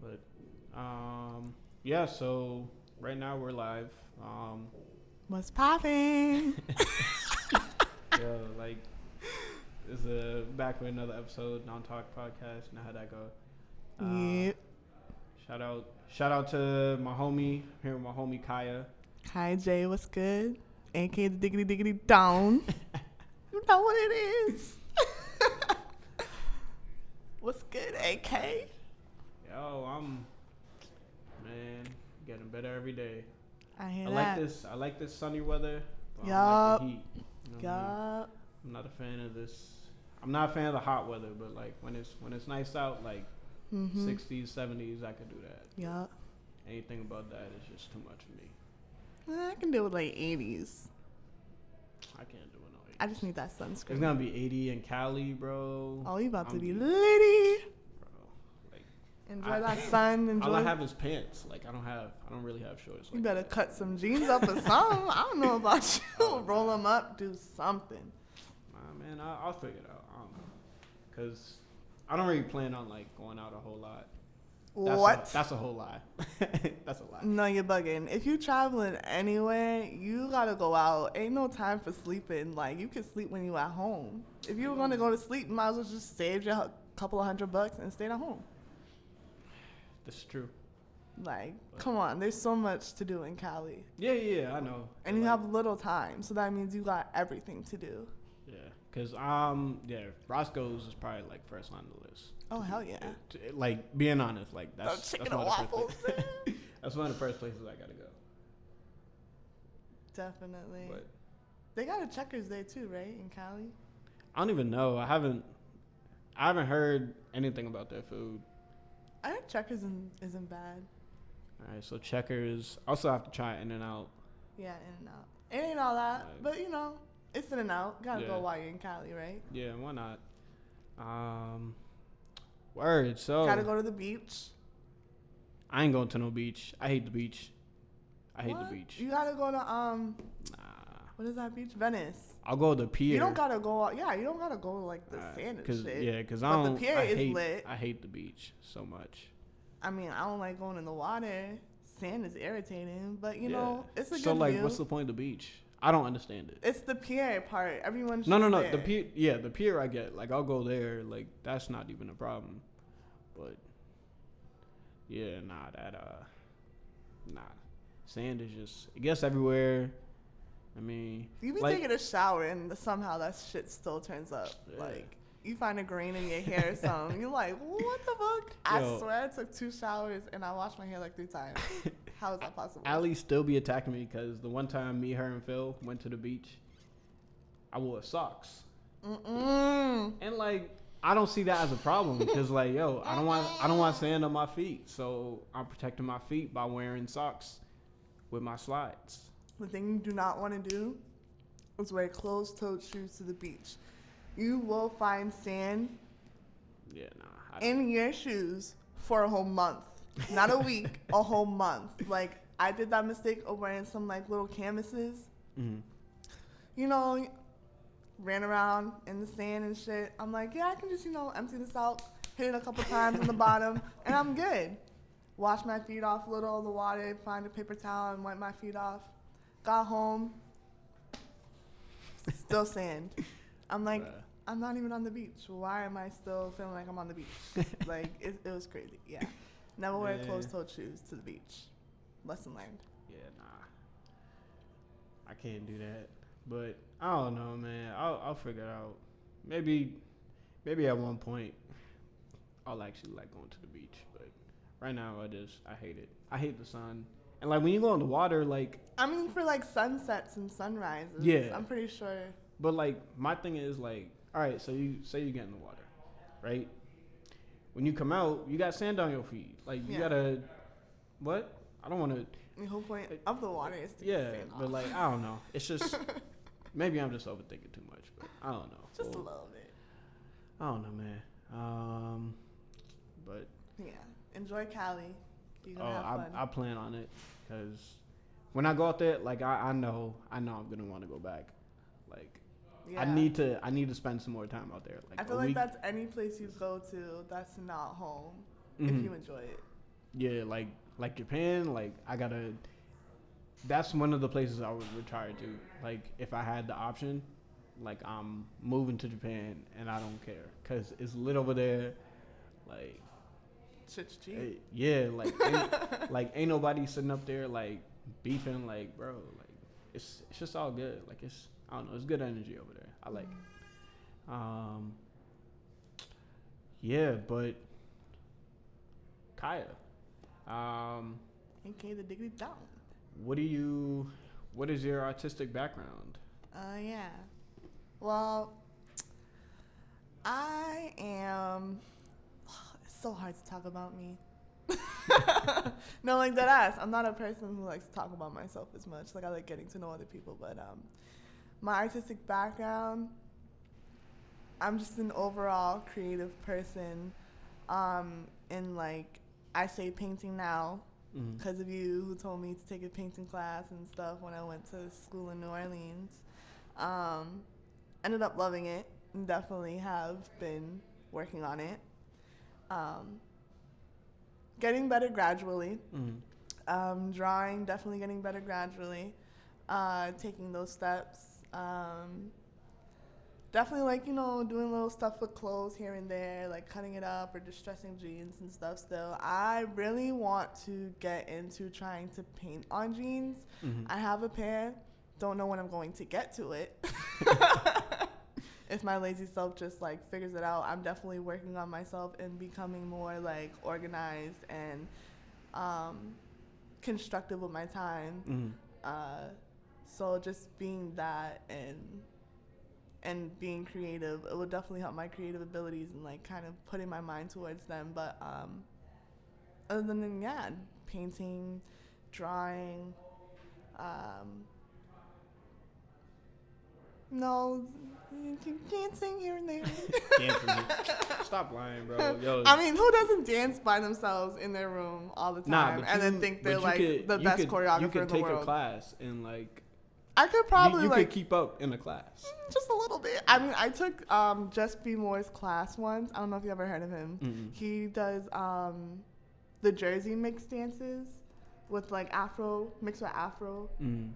But yeah. So right now we're live. What's popping? Yo, like this is back with another episode, Non Talk Podcast. Know how that go? Yep. Shout out to my homie here with my homie Kyia. Kyia J, what's good? AK the diggity diggity down. You know what it is. What's good, AK? Yo, I'm getting better every day. I hear I that. like this sunny weather. But I don't Yup. like the heat. You know what I mean? Yup. I'm not a fan of this. I'm not a fan of the hot weather, but like when it's nice out, like 60s, 70s, I could do that. Yup. Anything about that is just too much for me. I can deal with like 80s. I can't do it no 80s. I just need that sunscreen. It's gonna be 80 in Cali, bro. Oh, you about to be I'm- litty. Bro, like Enjoy that sun. Enjoy. all I have is pants. Like I don't really have shorts. You Like better that. cut some jeans up or something. I don't know about you. Roll them up. Do something. Nah, man, I'll figure it out. I don't know, cause I don't really plan on like going out a whole lot. That's a whole lie. That's a lie. No, you're bugging. If you traveling anywhere, you gotta go out. Ain't no time for sleeping. Like, you can sleep when you at home. If you were gonna go to sleep, you might as well just save your couple of $100 and stay at home. That's true. Like, come on. There's so much to do in Cali. Yeah, I know. And you have little time, so that means you got everything to do. Yeah, cause Roscoe's is probably like first on the list. Oh, hell yeah. Like being honest, like that's chicken one and of the first waffles. places- that's one of the first places I gotta go. Definitely. But They got a Checkers there too, right? In Cali? I don't even know. I haven't heard anything about their food. I heard Checkers isn't bad. All right, so Checkers. Also have to try In and Out. Yeah, In and Out. It ain't all that, Right. but you know, it's In and Out. Gotta Yeah. go while you're in Cali, right? Yeah, why not? Word. So Gotta go to the beach. I ain't going to no beach. I hate the beach. I hate What? the beach. You gotta go to Nah, what is that beach? Venice. I'll go to the pier. You don't gotta go out. Yeah, you don't gotta go to like the sand and shit. Yeah, cause But I the don't. pier I is hate, lit. I hate the beach so much. I mean, I don't like going in the water. Sand is irritating, but you Yeah. know, it's a So good like, view. what's the point of the beach? I don't understand it. It's the pier part. Everyone's No. there. The pier. Yeah, the pier. I get. Like, I'll go there. Like, that's not even a problem. But yeah, nah. Sand is just. I guess everywhere. I mean, You be like, taking a shower and somehow that shit still turns up. Yeah. Like, you find a grain in your hair or something. You're like, what the fuck? I Yo. swear I took 2 showers and I washed my hair like 3 times. How is that possible? Allie still be attacking me because the one time me, her, and Phil went to the beach, I wore socks. And like, I don't see that as a problem because like, yo, I don't want sand on my feet, so I'm protecting my feet by wearing socks with my slides. The thing you do not want to do is wear closed-toed shoes to the beach. You will find sand Yeah, nah. in your shoes for a whole month. Not a week, a whole month. Like, I did that mistake of wearing some, like, little canvases. Mhm. You know, ran around in the sand and shit. I'm like, yeah, I can just, empty this out, hit it a couple times on the bottom, and I'm good. Wash my feet off a little of the water, find a paper towel, and wipe my feet off. Got home, still sand. I'm like, Bruh. I'm not even on the beach. Why am I still feeling like I'm on the beach? Like, it was crazy. Yeah. Never wear Man. closed-toed shoes to the beach. Lesson learned. Yeah, nah. I can't do that. But I don't know, man. I'll figure it out. Maybe at one point I'll actually like going to the beach. But right now I hate it. I hate the sun. And like when you go in the water, like I mean, for like sunsets and sunrises. Yeah. I'm pretty sure. but like my thing is like, all right, so you say you get in the water, right? When you come out, you got sand on your feet. Like you Yeah. gotta what? I don't wanna The whole point of the water is to get yeah, sand but off. like I don't know. It's just maybe I'm just overthinking too much, but I don't know. Just a Well, little bit. I don't know, man. But Yeah. Enjoy Cali. You're gonna have fun. I plan on it because when I go out there, like I know I'm gonna want to go back. Like yeah. I need to spend some more time out there. Like I feel a like week. that's any place you go to that's not home if Mhm. you enjoy it. Yeah, like Japan, like I gotta. That's one of the places I would retire to. Like if I had the option, like I'm moving to Japan and I don't care because it's lit over there. Like Shit's cheap. yeah, like ain't nobody sitting up there like beefing. Like bro, like it's just all good. Like it's I don't know, it's good energy over there. I like it. Yeah, but Kyia, Okay, the diggity down. what is your artistic background? Yeah. Well, I am. It's so hard to talk about me. No, like that ass. I'm not a person who likes to talk about myself as much. Like I like getting to know other people, but my artistic background, I'm just an overall creative person. And like I say painting now because of you who told me to take a painting class and stuff when I went to school in New Orleans. Ended up loving it and definitely have been working on it. Getting better gradually. Drawing, definitely getting better gradually. Taking those steps. Definitely like, doing little stuff with clothes here and there, like cutting it up or distressing jeans and stuff still. I really want to get into trying to paint on jeans. I have a pair. Don't know when I'm going to get to it. If my lazy self just like figures it out, I'm definitely working on myself and becoming more like organized and constructive with my time. So just being that and being creative, it will definitely help my creative abilities and like kind of putting my mind towards them. But other than yeah, painting, drawing, no, dancing here and there. Dancing. Stop lying, bro. Yo. I mean, who doesn't dance by themselves in their room all the time then think they're like the best choreographer in the world? You could take a class and like. I could probably you could keep up in the class. Just a little bit. I mean, I took Just Be More's class once. I don't know if you ever heard of him. He does the Jersey mix dances with like Afro mixed with Afro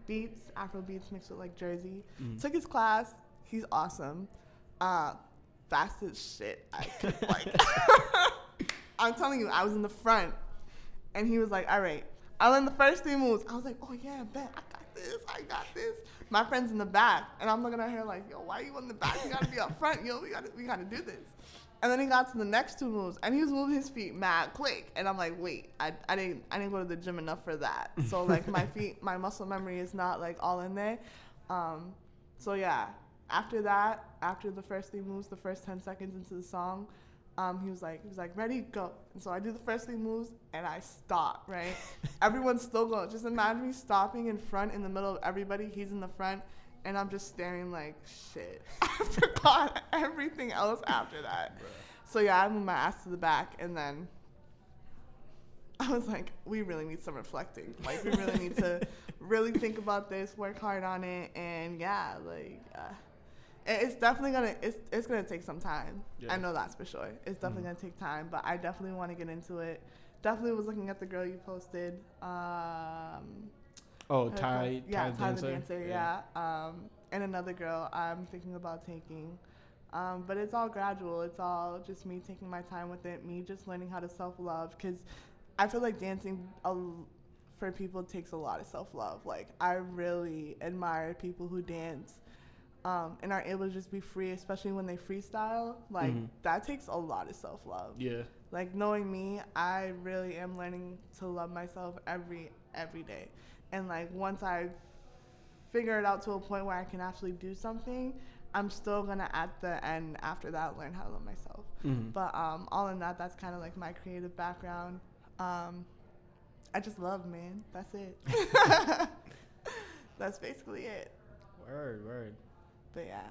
beats. Afro beats mixed with like Jersey. Took his class. He's awesome. Fast as shit. I could like. I'm telling you, I was in the front, and he was like, "All right, I learned the first 3 moves." I was like, "Oh yeah, bet I got this." My friend's in the back, and I'm looking at her like, "Yo, why are you in the back? You gotta be up front, yo. We gotta do this." And then he got to the next 2 moves, and he was moving his feet mad quick, and I'm like, "Wait, I didn't go to the gym enough for that." So like my muscle memory is not like all in there. So yeah, after that, after the first 3 moves, the first 10 seconds into the song, he was like, "Ready, go." And so I do the first 3 moves, and I stop, right? Everyone's still going. Just imagine me stopping in front in the middle of everybody. He's in the front, and I'm just staring like, shit. I forgot everything else after that. Bruh. So yeah, I moved my ass to the back, and then I was like, we really need some reflecting. Like, we really need to really think about this, work hard on it, and yeah, like... it's definitely it's gonna take some time. Yeah. I know that's for sure. It's definitely gonna take time, but I definitely want to get into it. Definitely was looking at the girl you posted. Ty the dancer. Yeah. And another girl I'm thinking about taking. But it's all gradual. It's all just me taking my time with it. Me just learning how to self-love, because I feel like dancing for people takes a lot of self-love. Like I really admire people who dance. And are able to just be free, especially when they freestyle. Like, that takes a lot of self-love. Yeah. Like, knowing me, I really am learning to love myself every day. And, like, once I figure it out to a point where I can actually do something, I'm still going to, at the end, after that, learn how to love myself. But all in that, that's kind of, like, my creative background. I just love, man. That's it. That's basically it. Word. But yeah,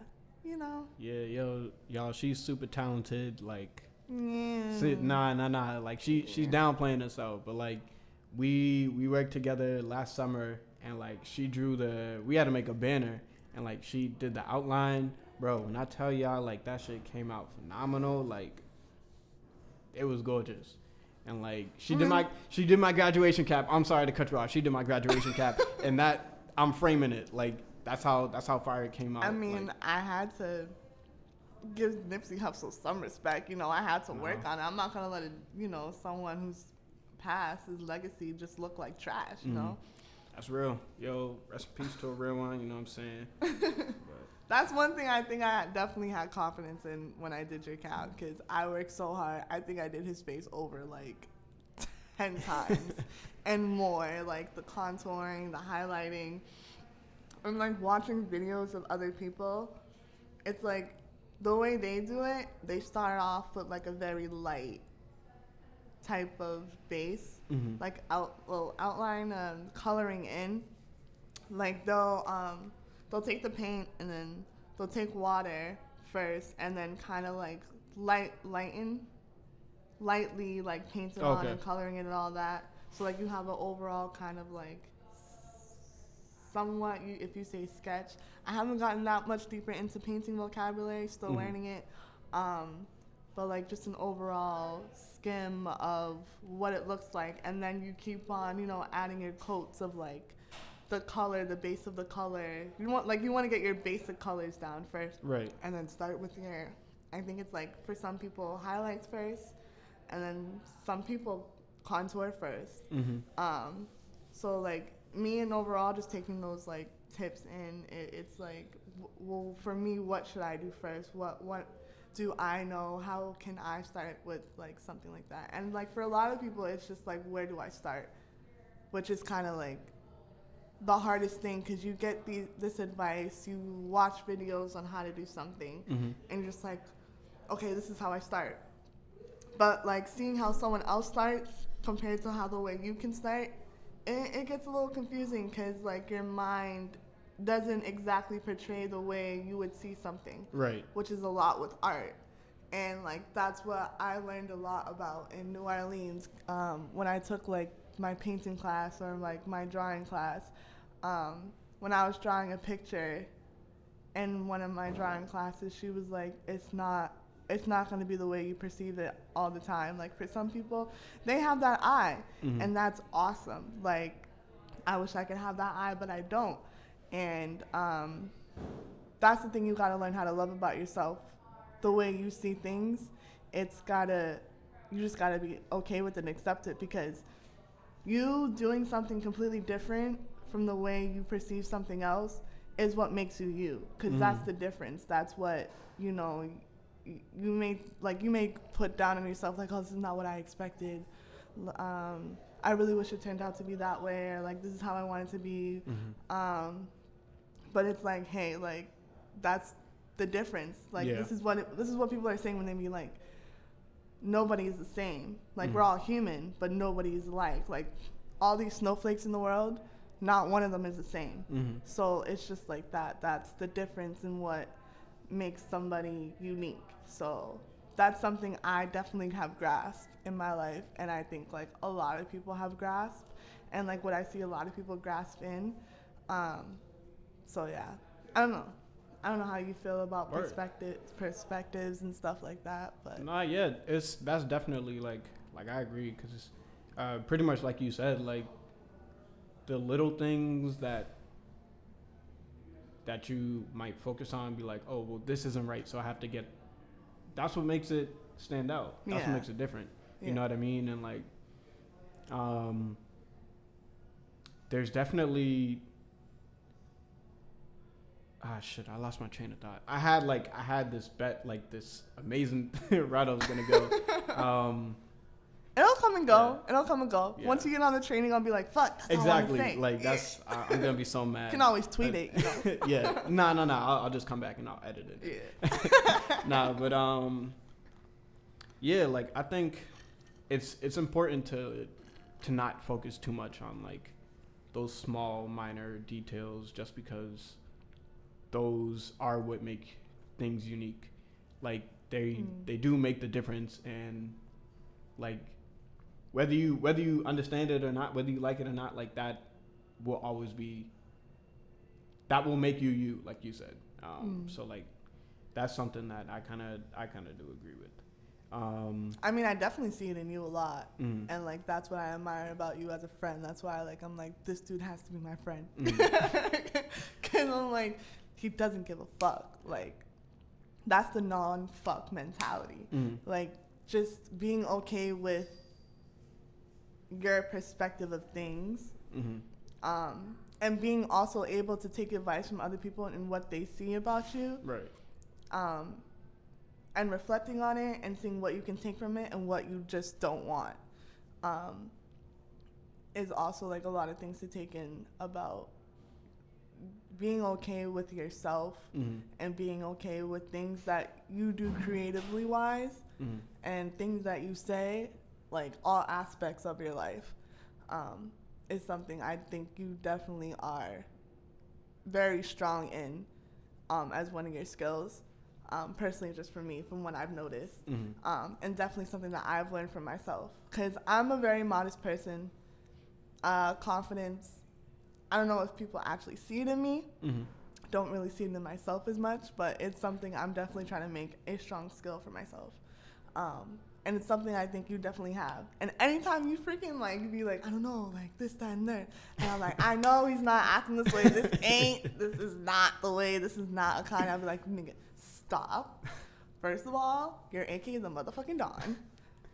Yeah, y'all, she's super talented. Like, yeah. Nah. Like, she's downplaying herself. But like, we worked together last summer, and like, she drew we had to make a banner, and like, she did the outline, bro. When I tell y'all, like, that shit came out phenomenal. Like, it was gorgeous. and like she did my graduation cap. I'm sorry to cut you off. She did my graduation cap, and that I'm framing it like that's how fire it came out. I mean, like, I had to give Nipsey Hussle some respect. You know, I had to work on it. I'm not gonna let it, you know, someone who's past his legacy just look like trash. You know. That's real. Yo, rest in peace to a real one. You know what I'm saying? But that's one thing I think I definitely had confidence in when I did your cap, because I worked so hard. I think I did his face over like 10 times and more, like the contouring, the highlighting, and like watching videos of other people. It's like the way they do it, they start off with like a very light type of base, like outline coloring in. Like they'll take the paint and then they'll take water first and then kind of like lightly like paint it on and coloring it and all that. So like you have an overall kind of like somewhat, if you say sketch. I haven't gotten that much deeper into painting vocabulary, still learning it. But like just an overall skim of what it looks like, and then you keep on, you know, adding your coats of like the color, the base of the color. You want to get your basic colors down first, right? And then start with your, I think it's like for some people highlights first, and then some people contour first. So like me and overall just taking those like tips in, it's like, well, for me, what should I do first? What do I know? How can I start with like something like that? And like for a lot of people, it's just like, where do I start? Which is kind of like the hardest thing, because you get this advice, you watch videos on how to do something, and you're just like, okay, this is how I start. But like seeing how someone else starts compared to how the way you can start, it gets a little confusing, because like your mind doesn't exactly portray the way you would see something, right? Which is a lot with art. And like that's what I learned a lot about in New Orleans when I took like my painting class or like my drawing class. When I was drawing a picture in one of my drawing classes, she was like, it's not going to be the way you perceive it all the time. Like for some people, they have that eye, and that's awesome. Like I wish I could have that eye, but I don't. And that's the thing you got to learn how to love about yourself. The way you see things, you just got to be okay with it and accept it, because you doing something completely different from the way you perceive something else is what makes you, because that's the difference. That's what, you know, you may put down on yourself like, oh, this is not what I expected. I really wish it turned out to be that way, or like this is how I want it to be. But it's like, hey, like that's the difference. Like this is what people are saying when they mean like nobody is the same. Like we're all human, but nobody is alike. Like all these snowflakes in the world, not one of them is the same. So it's just like that. That's the difference in what makes somebody unique. So that's something I definitely have grasped in my life, and I think like a lot of people have grasped, and like what I see a lot of people grasp in. So yeah, I don't know how you feel about perspectives and stuff like that, but that's definitely like I agree, because it's pretty much like you said, like the little things that you might focus on, be like, oh well, this isn't right, so I have to get. That's what makes it stand out. That's what makes it different. You know what I mean? And like, there's definitely. I lost my train of thought. I had this bet, like this amazing route I was gonna go. It'll come and go. Yeah. It'll come and go. Yeah. Once you get on the training, I'll be like, fuck. That's exactly. All I like that's. I'm gonna be so mad. You can always tweet it. You know? Yeah. No. I'll just come back and I'll edit it. Yeah. But yeah. Like I think it's important to not focus too much on like those small minor details, just because those are what make things unique. Like they do make the difference, and like whether you understand it or not, whether you like it or not, like that will always be, that will make you, like you said. So like that's something that I kind of do agree with. I mean, I definitely see it in you a lot, and like that's what I admire about you as a friend. That's why like I'm like, this dude has to be my friend, because I'm like, he doesn't give a fuck. Like that's the non-fuck mentality. Like just being okay with your perspective of things, and being also able to take advice from other people and what they see about you, right? And reflecting on it and seeing what you can take from it and what you just don't want, is also like a lot of things to take in about being okay with yourself, and being okay with things that you do creatively wise, and things that you say, like all aspects of your life, is something I think you definitely are very strong in, as one of your skills. Personally, just for me, from what I've noticed, and definitely something that I've learned from myself, because I'm a very modest person. Confidence, I don't know if people actually see it in me. Don't really see it in myself as much, but it's something I'm definitely trying to make a strong skill for myself. And it's something I think you definitely have. And anytime you freaking like be like, I don't know, like this, that, and there, and I'm like, I know he's not acting this way. This is not the way. This is not a kind. I'll be like, nigga, stop. First of all, you're aka the motherfucking Don.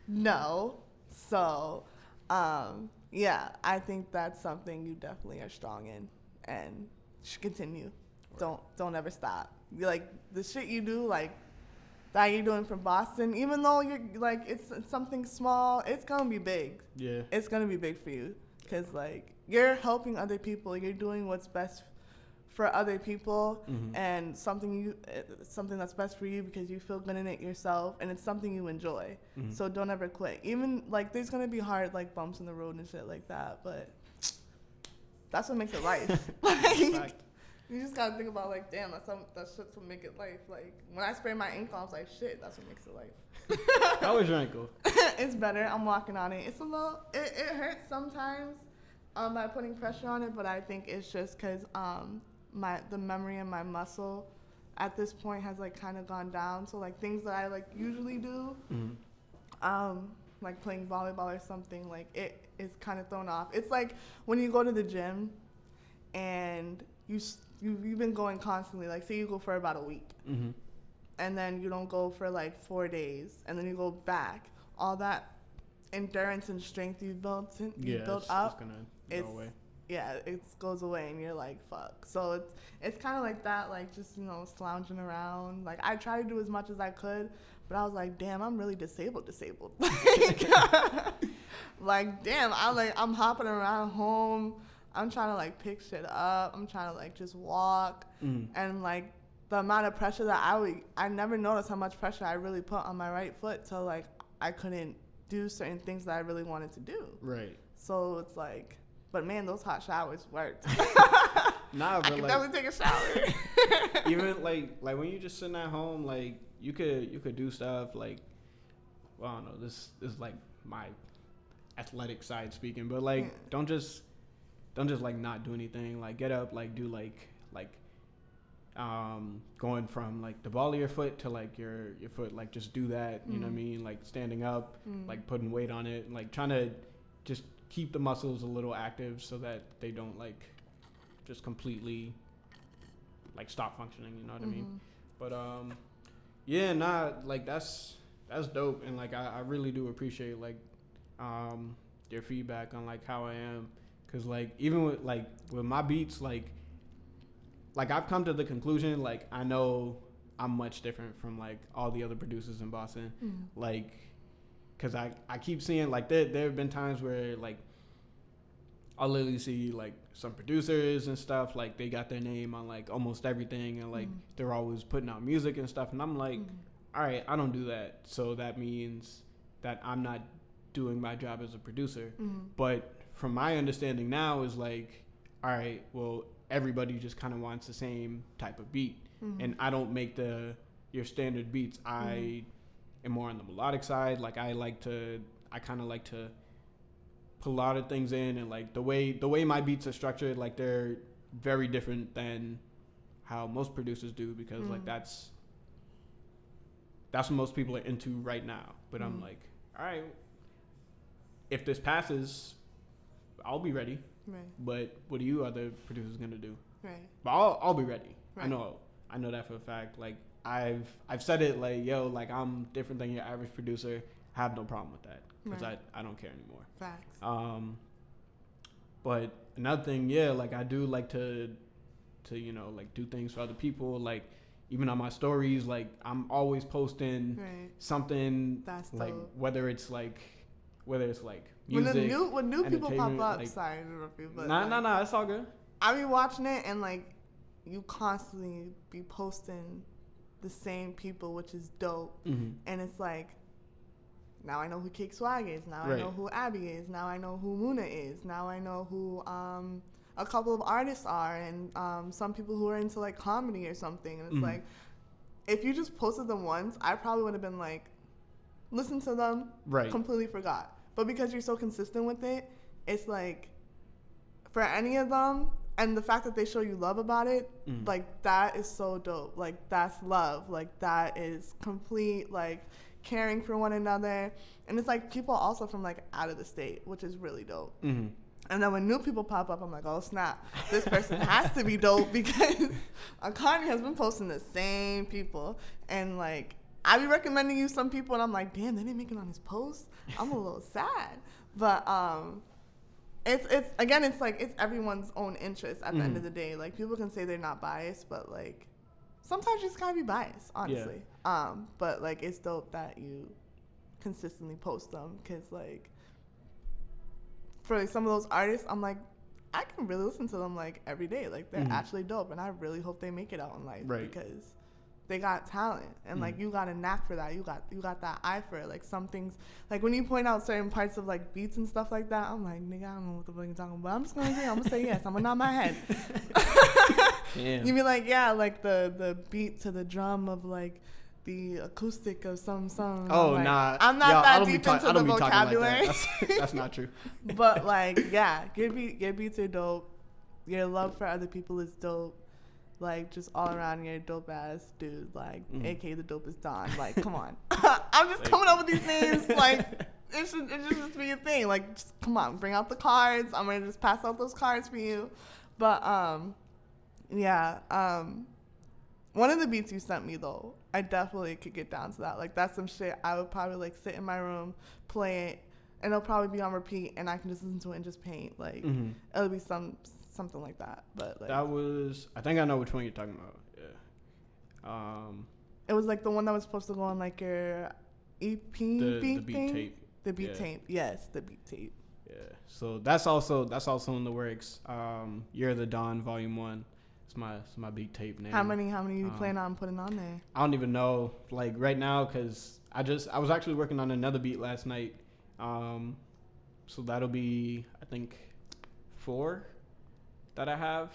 No. So, yeah, I think that's something you definitely are strong in and should continue. Don't ever stop. You're like the shit you do, like that you're doing for Boston, even though you're like it's something small, it's gonna be big. Yeah, it's gonna be big for you, because like you're helping other people, you're doing what's best for other people, and something that's best for you because you feel good in it yourself, and it's something you enjoy. So don't ever quit. Even like there's gonna be hard like bumps in the road and shit like that, but that's what makes it life. Like, you just gotta think about like, damn, that's shit's what make it life. Like when I spray my ankle, I was like, shit, that's what makes it life. How was your ankle? It's better. I'm walking on it. It's a little. It hurts sometimes, by putting pressure on it, but I think it's just because the memory in my muscle at this point has like kind of gone down. So like things that I like usually do, like playing volleyball or something, like it is kind of thrown off. It's like when you go to the gym and you've been going constantly, like say you go for about a week, and then you don't go for like 4 days, and then you go back. All that endurance and strength you've built up, it's gonna go away. Yeah, it goes away, and you're like, fuck. So it's kind of like that, like just slouching around. Like I try to do as much as I could, but I was like, damn, I'm really disabled. Like damn, I'm hopping around home. I'm trying to like pick shit up. I'm trying to like just walk, and like the amount of pressure that I never noticed how much pressure I really put on my right foot till like I couldn't do certain things that I really wanted to do. Right. So it's like, but man, those hot showers worked. Nah, but I can definitely take a shower. Even like when you just sitting at home, like you could do stuff like, well, I don't know, this is like my athletic side speaking, but like don't just like not do anything. Like get up, like do like going from like the ball of your foot to like your foot, like just do that. You know what I mean? Like standing up, like putting weight on it, like trying to just keep the muscles a little active so that they don't like just completely like stop functioning. You know what I mean? But yeah, nah, like that's dope, and like I really do appreciate like your feedback on like how I am. Cause like even with my beats, like I've come to the conclusion, like I know I'm much different from like all the other producers in Boston. Like, cause I keep seeing like there have been times where like I'll literally see like some producers and stuff, like they got their name on like almost everything, and like they're always putting out music and stuff, and I'm like, all right, I don't do that, so that means that I'm not doing my job as a producer. But from my understanding now is like, all right, well, everybody just kind of wants the same type of beat, and I don't make your standard beats. I am more on the melodic side. Like I kind of like to put a lot of things in, and like the way my beats are structured, like they're very different than how most producers do, because like that's that's what most people are into right now. But I'm like, all right, if this passes, I'll be ready. Right. But what are you other producers gonna do? Right. But I'll be ready. Right. I know that for a fact. Like I've said it like, yo, like I'm different than your average producer. I have no problem with that because I don't care anymore. Facts. But another thing, yeah, like I do like to you know, like do things for other people. Like even on my stories, like I'm always posting something. That's like dope. whether it's like music. When new people pop up, like, sorry to interrupt you, but nah, it's all good. I be watching it and like you constantly be posting the same people, which is dope. Mm-hmm. And it's like, now I know who Cake Swag is. Now I know who Abby is. Now I know who Muna is. Now I know who a couple of artists are, and some people who are into like comedy or something. And it's like, if you just posted them once, I probably would have been like, listen to them, completely forgot. But because you're so consistent with it, it's like, for any of them, and the fact that they show you love about it, like that is so dope. Like that's love. Like that is complete like caring for one another. And it's like people also from like out of the state, which is really dope. Mm-hmm. And then when new people pop up, I'm like, oh snap, this person has to be dope because Akani has been posting the same people. And like, I be recommending you some people and I'm like, damn, they didn't make it on his post. I'm a little sad. But it's like it's everyone's own interest at the end of the day. Like people can say they're not biased, but like sometimes you just gotta be biased, honestly. Yeah. But like it's dope that you consistently post them because like for like, some of those artists, I'm like, I can really listen to them like every day. Like they're actually dope, and I really hope they make it out in life because they got talent, and like you got a knack for that. You got that eye for it. Like some things, like when you point out certain parts of like beats and stuff like that, I'm like, nigga, I don't know what the fuck you're talking about. I'm just gonna say yes. I'm gonna nod my head. You be like, yeah, like the beat to the drum of like the acoustic of some song. Oh, like, nah. I'm not that deep into the vocabulary. Like that's not true. But like, yeah, your beats are dope. Your love for other people is dope. Like, just all around, you're a dope ass dude. Like, aka the dopest Don. Like, come on. I'm just coming up with these names. Like, it should just be a thing. Like, just come on, bring out the cards. I'm gonna just pass out those cards for you. But one of the beats you sent me though, I definitely could get down to that. Like, that's some shit I would probably like sit in my room, play it, and it'll probably be on repeat, and I can just listen to it and just paint. Like, it'll be something like that. But like, that was, I think I know which one you're talking about. Yeah. It was like the one that was supposed to go on like your EP the beat beat thing? tape. The beat tape. Yes, the beat tape. Yeah. So that's also in the works. You're the Dawn Volume 1. It's my beat tape name. How many you plan on putting on there? I don't even know. Like right now, cause I was actually working on another beat last night. So that'll be I think 4 that I have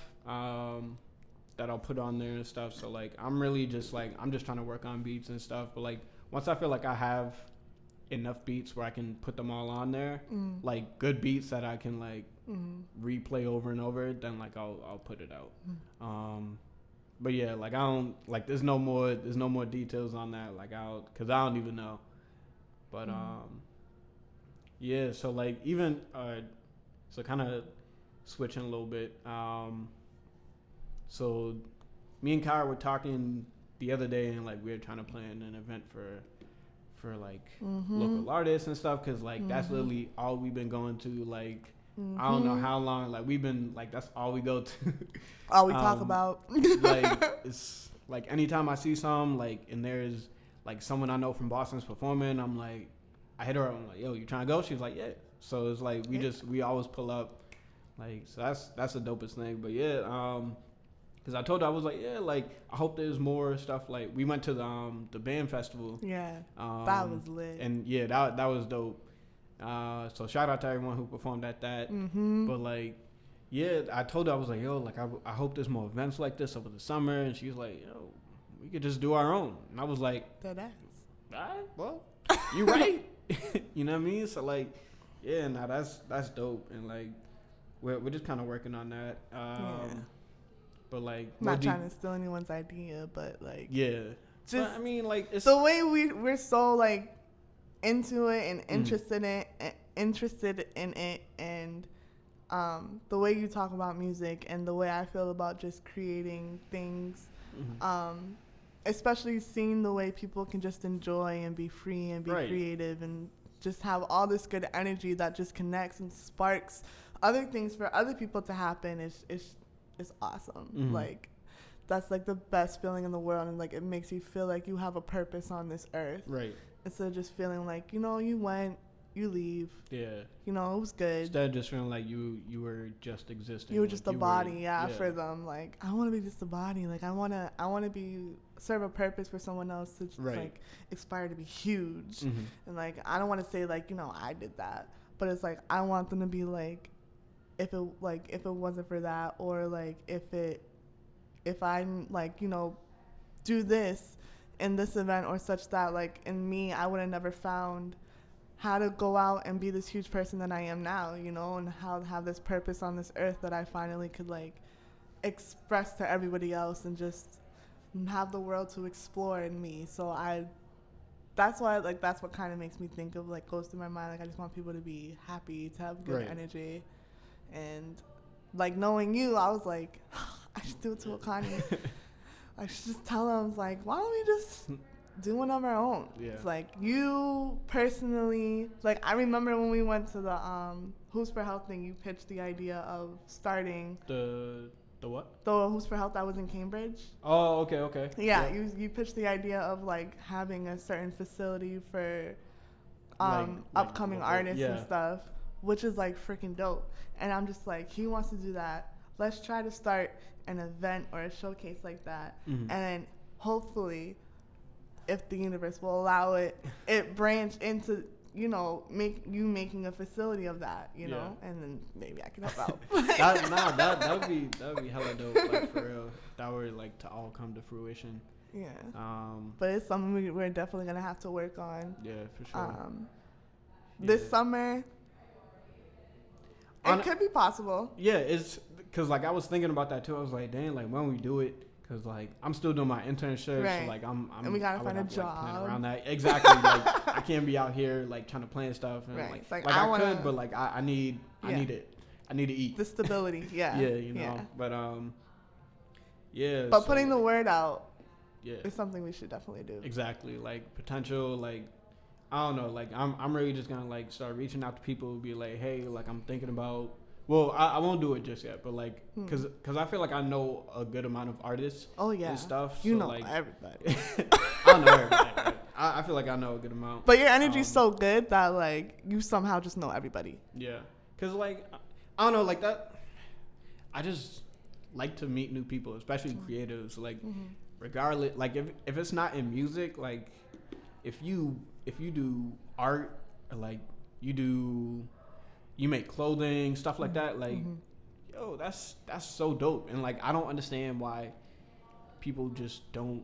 that I'll put on there and stuff. So like I'm really just like I'm just trying to work on beats and stuff. But like once I feel like I have enough beats where I can put them all on there, like good beats that I can like replay over and over, then like I'll put it out. But yeah, like I don't like there's no more details on that, like cause I don't even know. But yeah, so like even so kind of switching a little bit. So me and Kyia were talking the other day, and like we were trying to plan an event for like local artists and stuff, because like that's literally all we've been going to. Like I don't know how long, like we've been like that's all we go to. All we talk about. Like it's like anytime I see some like and there's like someone I know from Boston's performing, I'm like I hit her up, I'm like, yo, you trying to go? She's like, yeah. So it's like we always pull up. Like so that's the dopest thing. But yeah, because I told her, I was like, yeah, like I hope there's more stuff. Like we went to the band festival. Yeah, that was lit. And yeah, that was dope. So shout out to everyone who performed at that. But like, yeah, I told her, I was like, yo, like I hope there's more events like this over the summer. And she's like, yo, we could just do our own. And I was like, that ass. All right, well, you right. You know what I mean? So like, yeah, nah, that's dope. And like, we're just kind of working on that. But like, not trying to steal anyone's idea, but like, yeah, just I mean, like, it's the way we're so like into it and interested in it, and the way you talk about music and the way I feel about just creating things, especially seeing the way people can just enjoy and be free and be creative and just have all this good energy that just connects and sparks other things for other people to happen is awesome. Like, that's like the best feeling in the world, and like it makes you feel like you have a purpose on this earth. Right. Instead of just feeling like, you know, you went, you leave. Yeah. You know, it was good. Instead of just feeling like you were just existing. You were just like a body, for them. Like, I want to be just a body. Like, I want to serve a purpose for someone else to just, like, aspire to be huge. And like, I don't want to say like, you know, I did that, but it's like I want them to be like, if it wasn't for that, or like if I like, you know, do this in this event or such, that like in me, I would have never found how to go out and be this huge person that I am now, you know, and how to have this purpose on this earth that I finally could like express to everybody else and just have the world to explore in me. So that's why, like, that's what kind of makes me think of, like, goes through my mind. Like, I just want people to be happy, to have good energy. And like, knowing you, I was like, I should do it to Akani. I should just tell him, like, why don't we just do one of our own? Yeah. It's like, you personally, like, I remember when we went to the Who's for Health thing, you pitched the idea of starting the what? The Who's for Health that was in Cambridge. Oh, okay. Yeah, you pitched the idea of like having a certain facility for upcoming artists and stuff, which is like freaking dope. And I'm just like, he wants to do that. Let's try to start an event or a showcase like that, and then hopefully, if the universe will allow it, it branch into, you know, making a facility of that, you know, and then maybe I can help out. that would be hella dope, like, for real. That were like to all come to fruition. Yeah. But it's something we're definitely gonna have to work on. Yeah, for sure. This summer, it could be possible. Yeah, it's because like I was thinking about that too. I was like, dang, like when we do it. Cause like I'm still doing my internship, so like I'm and we gotta find a job like, around that. Exactly. Like I can't be out here like trying to plan stuff and like I could, but like I need it. I need to eat. The stability, yeah. Yeah, you know. But But so, putting the word out, is something we should definitely do. Exactly. Like potential, like I don't know, like I'm really just gonna like start reaching out to people, be like, hey, like I'm thinking about. Well, I won't do it just yet, but like, cause I feel like I know a good amount of artists. And stuff. You so know like, everybody. I don't know everybody. Right? I feel like I know a good amount. But your energy's so good that like you somehow just know everybody. Yeah, cause like I don't know, like that. I just like to meet new people, especially creatives. Like, regardless, like if it's not in music, like if you do art, or like you make clothing, stuff like that, like, yo, that's so dope. And like, I don't understand why people just don't,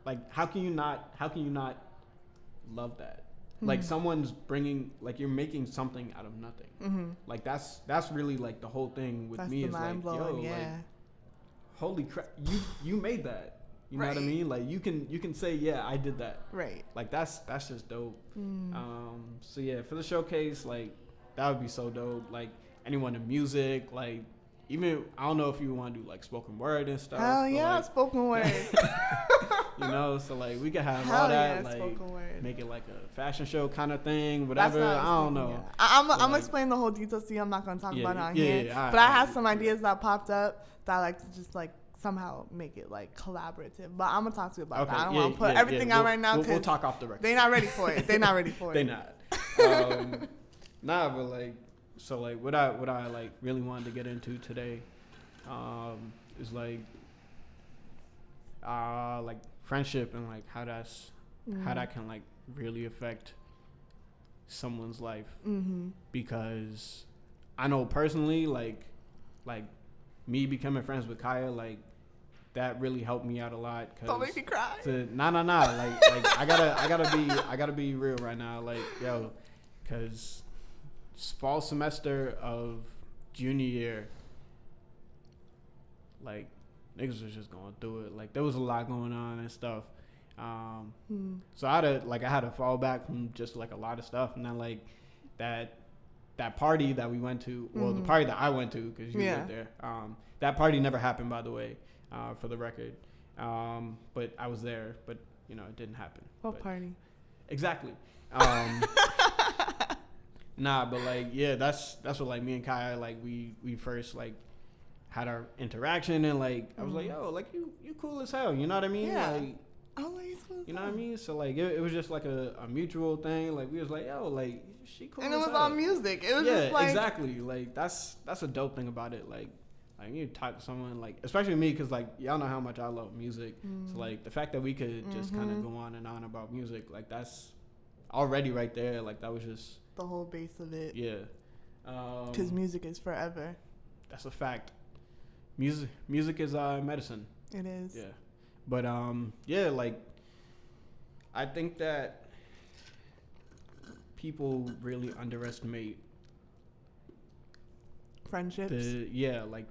like, how can you not love that? Like someone's bringing, like you're making something out of nothing. Like that's really like the whole thing with me is like, yo, like, holy crap, you made that. You know what I mean? Like you can say, yeah, I did that. Right. Like that's just dope. So yeah, for the showcase, like, that would be so dope. Like anyone in music, like even I don't know if you want to do like spoken word and stuff. Hell yeah, like, spoken word. You know, so like we could have all that, like make it like a fashion show kind of thing, whatever. I don't know. Yeah. I'm like, explain the whole details to you. I'm not gonna talk about it on here. But I have some ideas that popped up that I like to just like somehow make it like collaborative. But I'm gonna talk to you about that. I don't want to put everything out right now because we'll talk off the record. They're not ready for it. They're not ready for it. They're not. Nah, but like, so like what I like really wanted to get into today, is like friendship and like how that can like really affect someone's life. Because I know personally, like me becoming friends with Kyia, like that really helped me out a lot. Don't make me cry. Nah. Like I gotta be real right now. Like, yo, cause fall semester of junior year, like niggas was just going through it. Like there was a lot going on and stuff. So I had to fall back from just like a lot of stuff, and then like that party that we went to, well, the party that I went to because you were there. That party never happened, by the way, for the record. But I was there, but you know it didn't happen. What party? Exactly. Nah, but like yeah, that's what like me and Kyia like we first like had our interaction, and like I was like, yo, like you cool as hell, you know what I mean? Yeah. Like, you know what I mean? So like it was just like a mutual thing. Like we was like, yo, like she cool. And as it was hell. on music. It was just like exactly. Like that's a dope thing about it. Like you talk to someone like, especially me, because like y'all know how much I love music. So like the fact that we could just kind of go on and on about music, like that's already right there. Like that was just the whole base of it. Yeah. Because music is forever. That's a fact. Music is medicine. It is. Yeah. But yeah, like I think that people really underestimate friendships. Like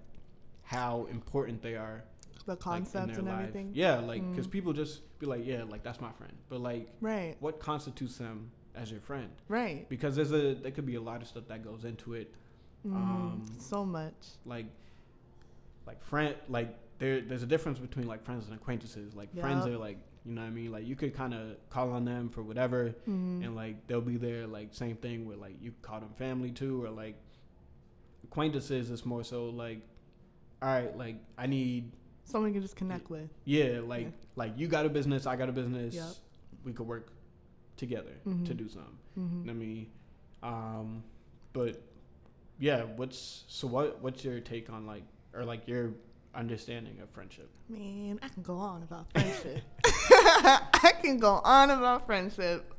how important they are. The concepts like, and life. everything. Yeah, like because people just be like, yeah, like that's my friend. But like, right. What constitutes them as your friend? Right. Because there could be a lot of stuff that goes into it. So much. Like friend, like there's a difference between like friends and acquaintances. Like friends are like, you know what I mean? Like you could kind of call on them for whatever, and like they'll be there. Like same thing with like you call them family too, or like acquaintances is more so like, all right, like I need someone you can just connect with. Yeah, like you got a business, I got a business. Yep. We could work together to do something. You know what I mean? But yeah, what's your take on like, or like your understanding of friendship? Man, I can go on about friendship. I can go on about friendship.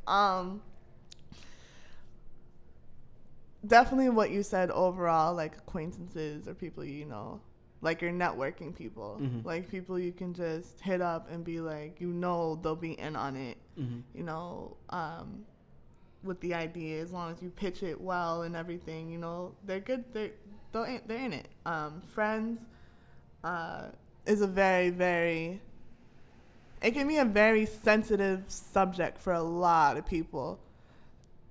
Definitely what you said overall, like acquaintances or people you know, like your networking people, like people you can just hit up and be like, you know, they'll be in on it, you know, with the idea, as long as you pitch it well and everything, you know, they're good. They're in it. Friends is a very, it can be a very sensitive subject for a lot of people.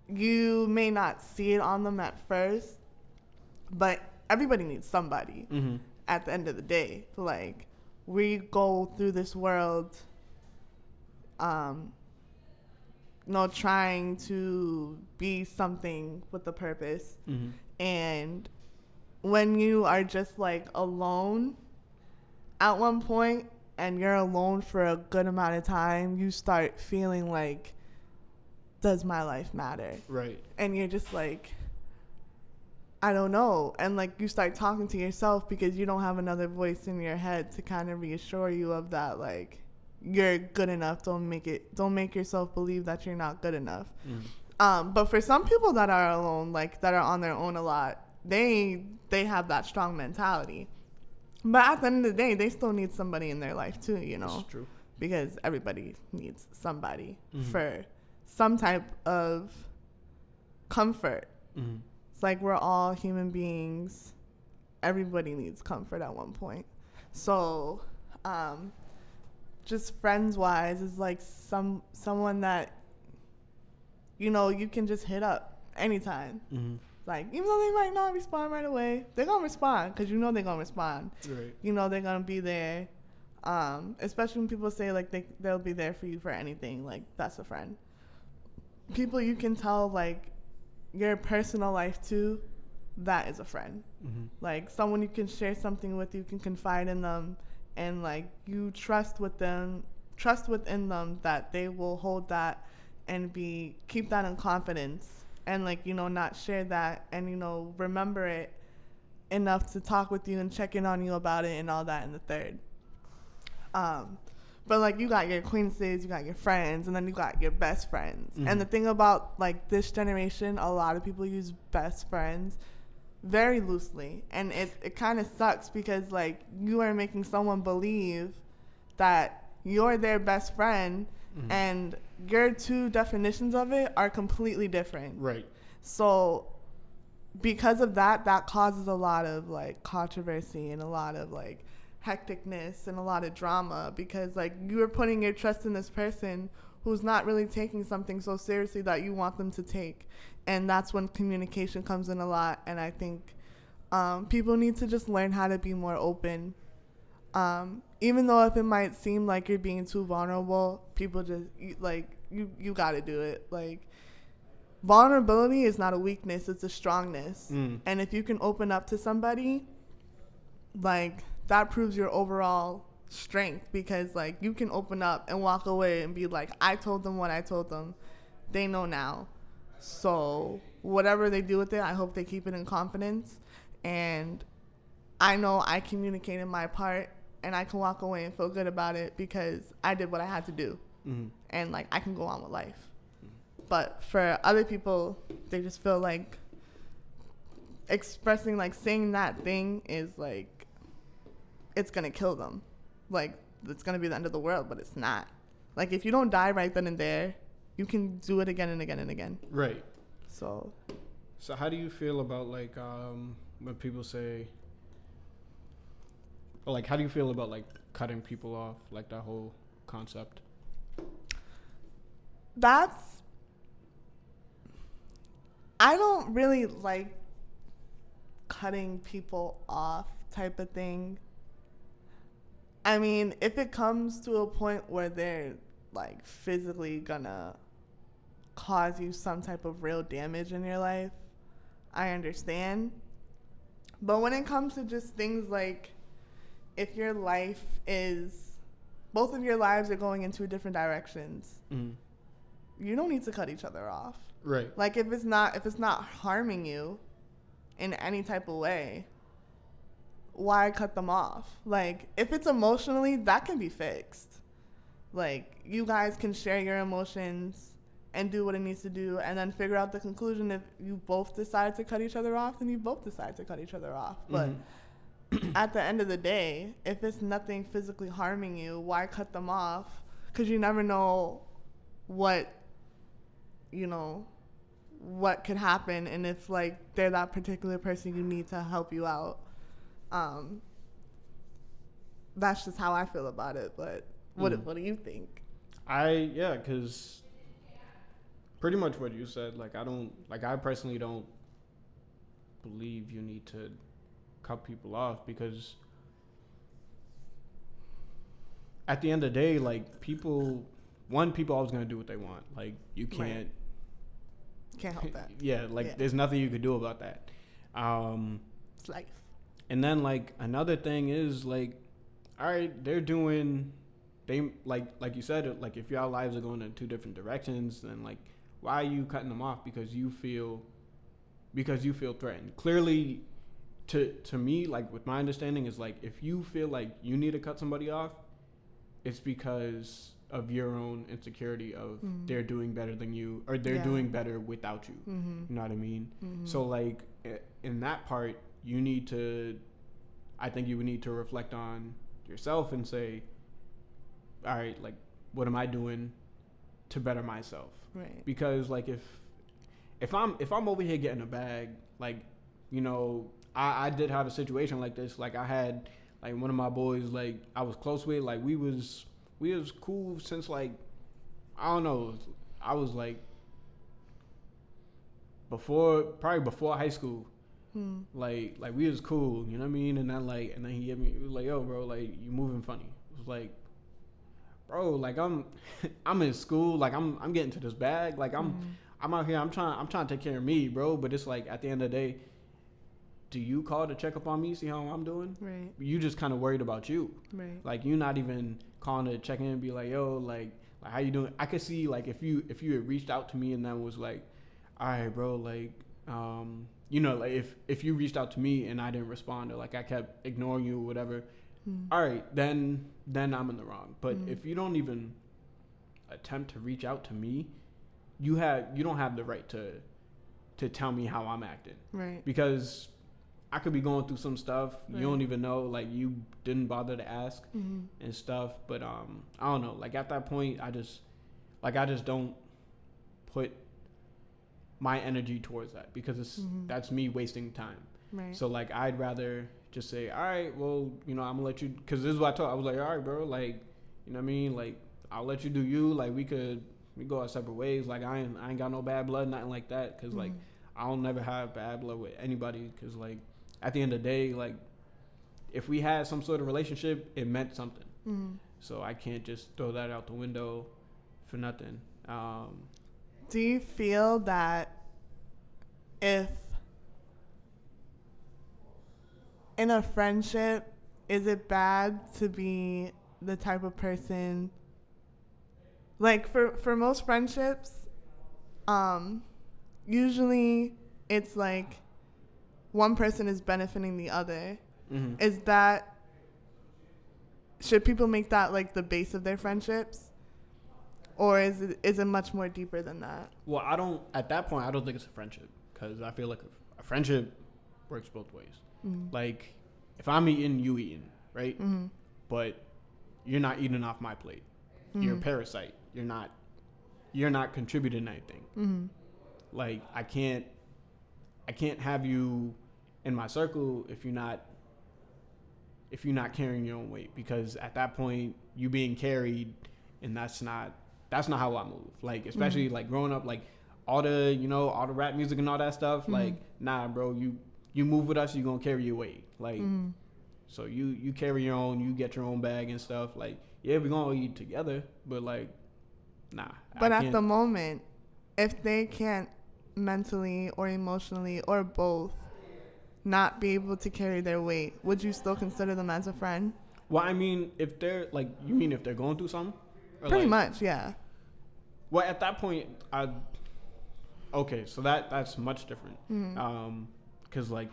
You may not see it on them at first, but everybody needs somebody at the end of the day. Like, we go through this world, you know, trying to be something with a purpose. And when you are just like alone at one point and you're alone for a good amount of time, you start feeling like, does my life matter? Right. And you're just like, I don't know. And like you start talking to yourself because you don't have another voice in your head to kind of reassure you of that, like, you're good enough. Don't make yourself believe that you're not good enough. But for some people that are alone, like that are on their own a lot, they have that strong mentality. But at the end of the day, they still need somebody in their life too, you know. That's true. Because everybody needs somebody for some type of comfort. It's like we're all human beings. Everybody needs comfort at one point. So, just friends-wise is like someone that, you know, you can just hit up anytime. Like, even though they might not respond right away, they're going to respond because you know they're going to respond. Right. You know they're going to be there. Especially when people say, like, they'll be there for you for anything. Like, that's a friend. People you can tell, like, your personal life to, that is a friend. Like, someone you can share something with, you can confide in them, and, like, you trust within them that they will hold that and keep that in confidence. And, like, you know, not share that and, you know, remember it enough to talk with you and check in on you about it and all that in the third. But, like, you got your acquaintances, you got your friends, and then you got your best friends. And the thing about, like, this generation, a lot of people use best friends very loosely. And it kind of sucks because, like, you are making someone believe that you're their best friend and your two definitions of it are completely different. Right. So because of that causes a lot of, like, controversy and a lot of, like, hecticness and a lot of drama, because like you are putting your trust in this person who's not really taking something so seriously that you want them to take. And that's when communication comes in a lot. And I think people need to just learn how to be more open. Even though if it might seem like you're being too vulnerable, people just you got to do it. Like, vulnerability is not a weakness, it's a strongness. And if you can open up to somebody, like, that proves your overall strength, because like you can open up and walk away and be like, I told them what I told them. They know now. So whatever they do with it, I hope they keep it in confidence. And I know I communicated my part, and I can walk away and feel good about it because I did what I had to do. And like I can go on with life. But for other people, they just feel like expressing, like saying that thing is like, it's going to kill them. Like, it's going to be the end of the world, but it's not. Like, if you don't die right then and there, you can do it again and again and again. Right. So how do you feel about, like, when people say, or, like, how do you feel about, like, cutting people off, like, that whole concept? I don't really like cutting people off type of thing. I mean, if it comes to a point where they're like physically gonna cause you some type of real damage in your life, I understand. But when it comes to just things like, if your life is, both of your lives are going in two different directions, you don't need to cut each other off. Right. Like, if it's not harming you in any type of way, why cut them off? Like, if it's emotionally, that can be fixed. Like, you guys can share your emotions and do what it needs to do, and then figure out the conclusion. If you both decide to cut each other off, then you both decide to cut each other off. But at the end of the day, if it's nothing physically harming you, why cut them off? Because you never know what could happen, and if like they're that particular person you need to help you out. That's just how I feel about it. But what do you think? Because pretty much what you said. Like, I personally don't believe you need to cut people off, because at the end of the day, like, people always gonna do what they want. Like, you can't help that. There's nothing you could do about that. It's life. And then, like, another thing is, like, all right, like you said, like, if y'all lives are going in two different directions, then like, why are you cutting them off? Because you feel threatened. Clearly, to me, like, with my understanding is, like, if you feel like you need to cut somebody off, it's because of your own insecurity of they're doing better than you, or they're doing better without you. You know what I mean? So, like, in that part, I think you would need to reflect on yourself and say, all right, like, what am I doing to better myself? Right. Because, like, if I'm over here getting a bag, like, you know, I did have a situation like this. Like, I had, like, one of my boys, like, I was close with, like, we was cool since, like, I don't know, I was like probably before high school. Like we was cool, you know what I mean? And then he hit me, he was like, yo, bro, like, you moving funny. It was like, bro, like, I'm in school, like, I'm getting to this bag, like, I'm out here, I'm trying to take care of me, bro. But it's like, at the end of the day, do you call to check up on me, see how I'm doing? Right. You just kind of worried about you. Right. Like, you're not even calling to check in and be like, yo, like how you doing? I could see, like, if you had reached out to me and then was like, all right, bro, like, you know, like, if you reached out to me and I didn't respond, or like I kept ignoring you or whatever, all right, then I'm in the wrong. But if you don't even attempt to reach out to me, you don't have the right to tell me how I'm acting. Right. Because I could be going through some stuff you don't even know, like, you didn't bother to ask and stuff. But I don't know, like, at that point, I just don't put my energy towards that, because it's that's me wasting time. Right. So like I'd rather just say, all right, well, I'm gonna let you, because this is what I told. I was like, all right, bro, like, you know what I mean, like I'll let you do you. Like we go our separate ways. Like I ain't got no bad blood, nothing like that. Because like I don't never have bad blood with anybody. Because like at the end of the day, like if we had some sort of relationship, it meant something. So I can't just throw that out the window for nothing. Do you feel that if in a friendship, is it bad to be the type of person, like for most friendships, usually it's like one person is benefiting the other. Should people make that like the base of their friendships? Or is it much more deeper than that? Well, at that point, I don't think it's a friendship, because I feel like a friendship works both ways. Like, if I'm eating, you eating, right? But you're not eating off my plate. You're a parasite. You're not contributing anything. Like, I can't have you in my circle if you're not carrying your own weight, because at that point, you being carried, and that's not how I move. Like, especially like growing up, like all the rap music and all that stuff. Like, nah, bro, you move with us, you gonna carry your weight. Like, so you carry your own, you get your own bag and stuff. Like, yeah, we gonna eat together, but like, nah. But at the moment, if they can't mentally or emotionally or both not be able to carry their weight, would you still consider them as a friend? Well, I mean, if they're like, you mean if they're going through something? Pretty much, yeah. Well, at that point, okay, so that's much different. Because like,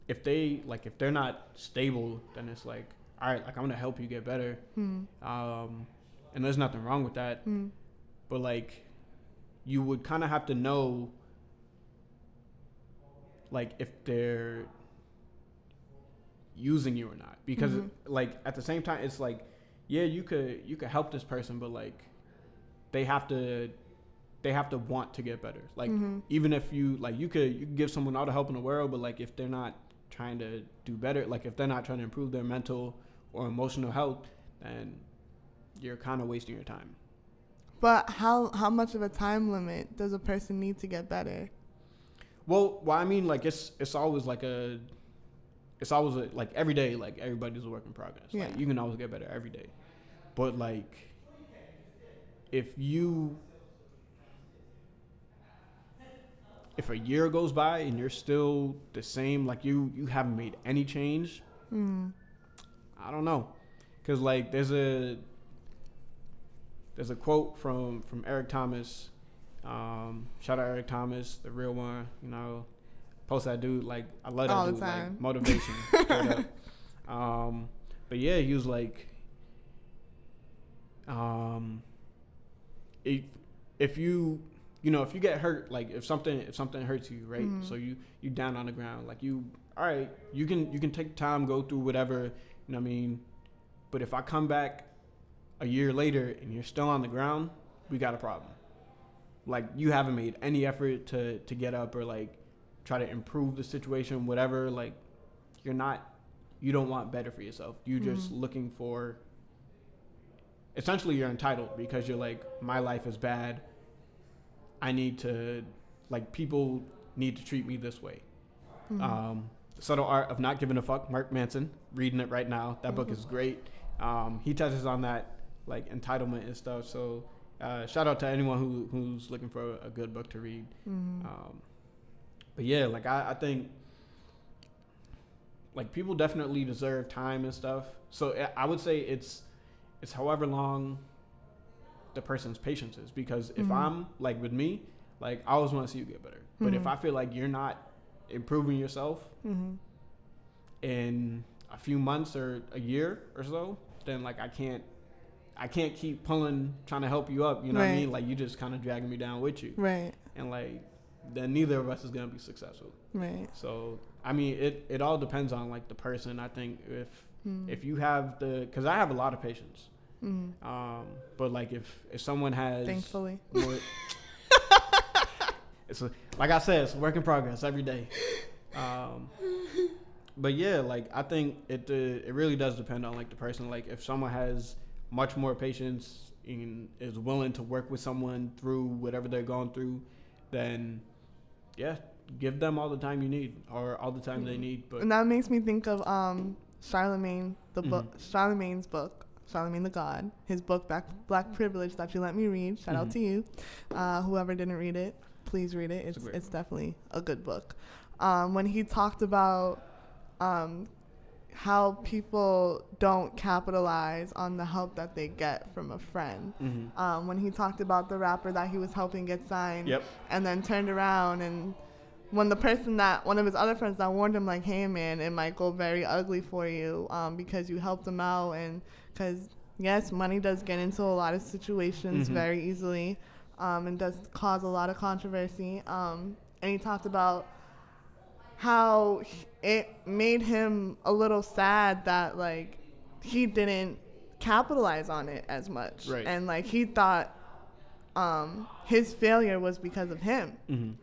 if they're not stable, then it's like, all right, like I'm gonna help you get better. And there's nothing wrong with that. But like, you would kind of have to know, like, if they're using you or not, because like at the same time, it's like, yeah, you could help this person, but like they have to want to get better. Like even if you could give someone all the help in the world, but like if they're not trying to do better, like if they're not trying to improve their mental or emotional health, then you're kind of wasting your time. But how much of a time limit does a person need to get better? Well, I mean, like it's always like like every day, like everybody's a work in progress. Yeah. Like you can always get better every day. But like if a year goes by and you're still the same, like you haven't made any change, I don't know. Cause like there's a quote from Eric Thomas. Shout out Eric Thomas, the real one, post that dude, like I love that all dude, the time. like motivation. Straight up. But yeah, he was like, if you get hurt, like if something hurts you, right? So you down on the ground, like all right, you can take time, go through whatever, you know what I mean? But if I come back a year later and you're still on the ground, we got a problem. Like you haven't made any effort to get up or like try to improve the situation, whatever. Like you don't want better for yourself. You're just looking for, essentially you're entitled because you're like, my life is bad. I need to, like, people need to treat me this way. The Subtle Art of Not Giving a Fuck, Mark Manson, reading it right now. That book is great. He touches on that, like, entitlement and stuff. So shout out to anyone who's looking for a good book to read. But yeah, like, I think, like, people definitely deserve time and stuff. So I would say it's however long the person's patience is, because if I'm like, with me, like I always want to see you get better, but if I feel like you're not improving yourself in a few months or a year or so, then like I can't keep pulling, trying to help you up, you know what I mean? Like you just kind of dragging me down with you, right? And like then neither of us is gonna be successful, right? So I mean, it all depends on like the person. I think if you have because I have a lot of patience. But like if someone has, thankfully, more, like I said, it's a work in progress every day. But yeah, like I think it really does depend on like the person. Like if someone has much more patience and is willing to work with someone through whatever they're going through, then yeah, give them all the time you need or all the time they need. But and that makes me think of Charlemagne, the book, Charlemagne's book, Charlemagne the God, his book Black Privilege that you let me read. Shout out to you, whoever didn't read it, please read it. It's definitely a good book. When he talked about how people don't capitalize on the help that they get from a friend. When he talked about the rapper that he was helping get signed, and then turned around and when the person that one of his other friends that warned him like, hey man, it might go very ugly for you because you helped him out, and because yes, money does get into a lot of situations very easily, and does cause a lot of controversy. And he talked about how it made him a little sad that like he didn't capitalize on it as much, and like he thought his failure was because of him,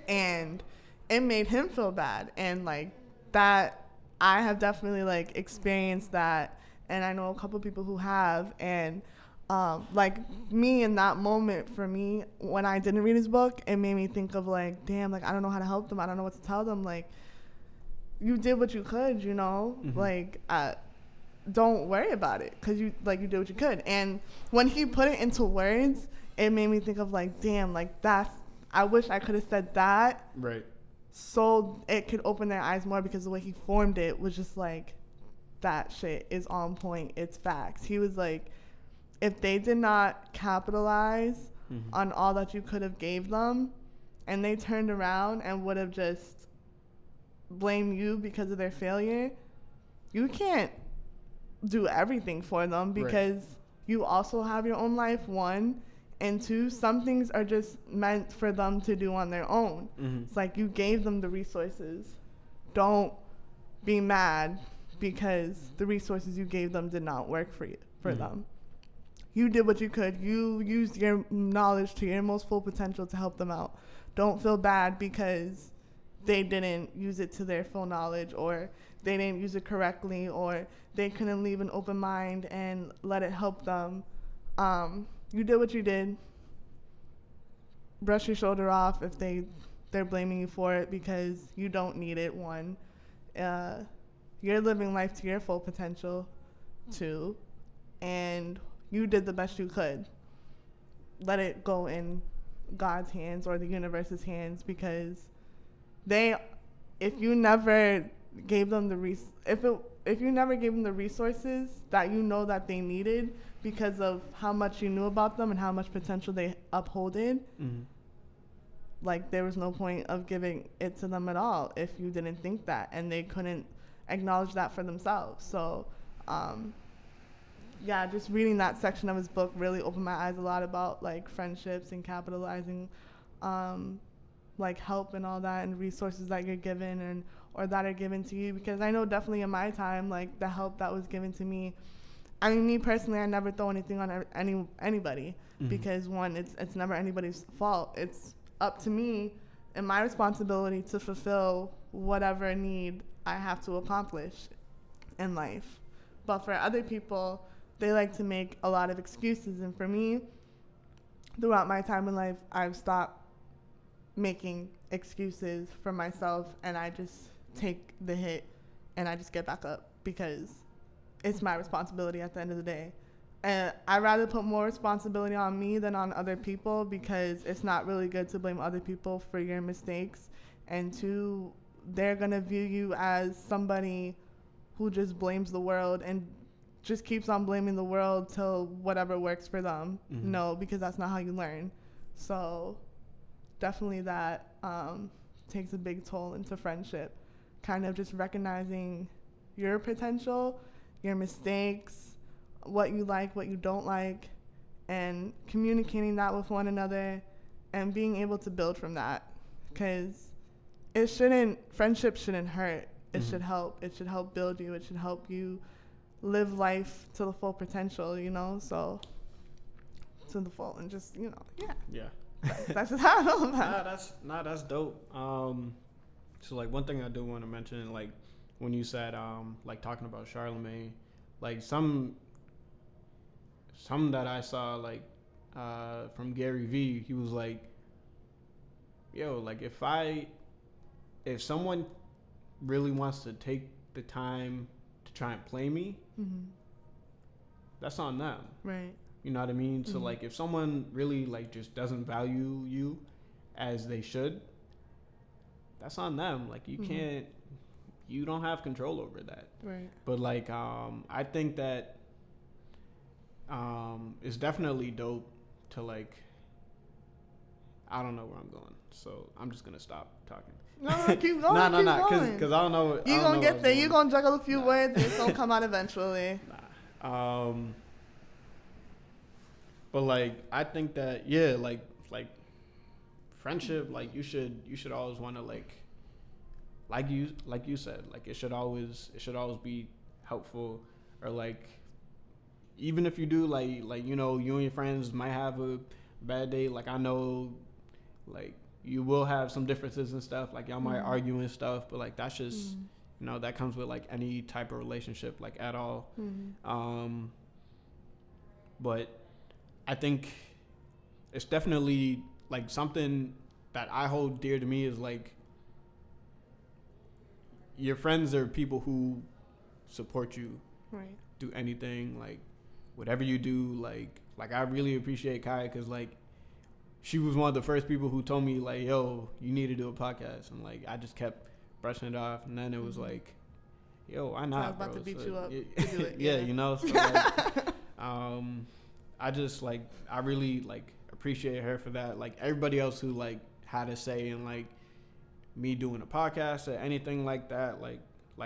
and it made him feel bad. And like that, I have definitely like experienced that, and I know a couple people who have. And like me in that moment, for me, when I didn't read his book, it made me think of like, damn, like I don't know how to help them. I don't know what to tell them. Like, you did what you could, you know, like don't worry about it, because you did what you could. And when he put it into words, it made me think of like, damn, like that's, I wish I could have said that, so it could open their eyes more, because the way he formed it was just like, that shit is on point, it's facts. He was like, if they did not capitalize on all that you could have gave them, and they turned around and would have just blamed you because of their failure, you can't do everything for them, because you also have your own life, one, and two, some things are just meant for them to do on their own. It's like, you gave them the resources. Don't be mad because the resources you gave them did not work for them. You did what you could. You used your knowledge to your most full potential to help them out. Don't feel bad because they didn't use it to their full knowledge, or they didn't use it correctly, or they couldn't leave an open mind and let it help them. You did what you did. Brush your shoulder off if they're blaming you for it, because you don't need it, one. You're living life to your full potential, two. And you did the best you could. Let it go in God's hands or the universe's hands, because if you never gave them the resources that you know that they needed because of how much you knew about them and how much potential they upholded, like there was no point of giving it to them at all if you didn't think that, and they couldn't acknowledge that for themselves. So yeah, just reading that section of his book really opened my eyes a lot about like friendships and capitalizing like help and all that, and resources that you're given or that are given to you. Because I know definitely in my time, like the help that was given to me, I mean, me personally, I never throw anything on anybody, because one, it's never anybody's fault. It's up to me and my responsibility to fulfill whatever need I have to accomplish in life. But for other people, they like to make a lot of excuses. And for me, throughout my time in life, I've stopped making excuses for myself, and I just take the hit and I just get back up, because it's my responsibility at the end of the day. And I'd rather put more responsibility on me than on other people, because it's not really good to blame other people for your mistakes. And two, they're going to view you as somebody who just blames the world and just keeps on blaming the world till whatever works for them. No, because that's not how you learn. So definitely that takes a big toll into friendship. Kind of just recognizing your potential, your mistakes, what you like, what you don't like, and communicating that with one another and being able to build from that. Because friendship shouldn't hurt. It should help. It should help build you. It should help you live life to the full potential, you know? So, to the full, and just, you know, yeah. Yeah. That's just how I feel about it. That's dope. So like one thing I do want to mention, like when you said like talking about Charlemagne, like some that I saw like from Gary Vee, he was like, yo, like if someone really wants to take the time to try and play me, that's on them. Right. You know what I mean? So like if someone really like just doesn't value you as they should, that's on them. Like you don't have control over that. Right. But like I think that it's definitely dope to like, I don't know where I'm going, so I'm just gonna stop talking. No, keep going. No, because I don't know. You're gonna get there. You're gonna juggle a few words, and it's gonna come out eventually. But like I think that like friendship, like you should always want to like you said, like it should always be helpful, or like even if you do like you know, you and your friends might have a bad day, like I know like you will have some differences and stuff, like y'all might argue and stuff, but like that's just you know, that comes with like any type of relationship, like at all. But I think it's definitely like something that I hold dear to me is like your friends are people who support you, right? Do anything, like whatever you do, like I really appreciate Kyia, because like she was one of the first people who told me like, yo, you need to do a podcast, and like I just kept brushing it off, and then it was like, yo, why not? I was about to beat you up to do it. Yeah, you know. So like, I just like I really like appreciate her for that. Like everybody else who like had a say in like me doing a podcast or anything like that, like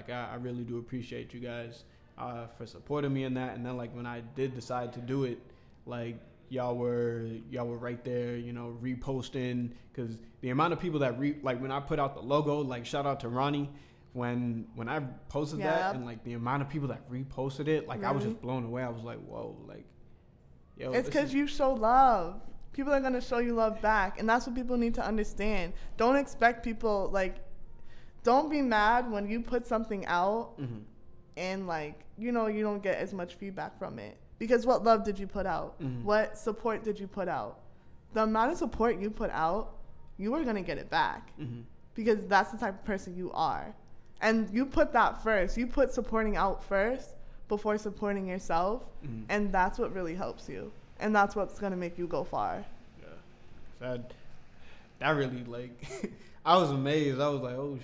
I really do appreciate you guys for supporting me in that. And then like when I did decide to do it, like y'all were right there, you know, reposting, because the amount of people that like when I put out the logo, like shout out to Ronnie, when I posted that, and like the amount of people that reposted it, like I was just blown away. I was like, whoa, like yo, it's because you show love. People are going to show you love back, and that's what people need to understand. Don't expect people, like, don't be mad when you put something out and, like, you know, you don't get as much feedback from it. Because what love did you put out? What support did you put out? The amount of support you put out, you are going to get it back. Because that's the type of person you are. And you put that first. You put supporting out first before supporting yourself, and that's what really helps you. And that's what's going to make you go far. Yeah. That really, like, I was amazed. I was like, oh,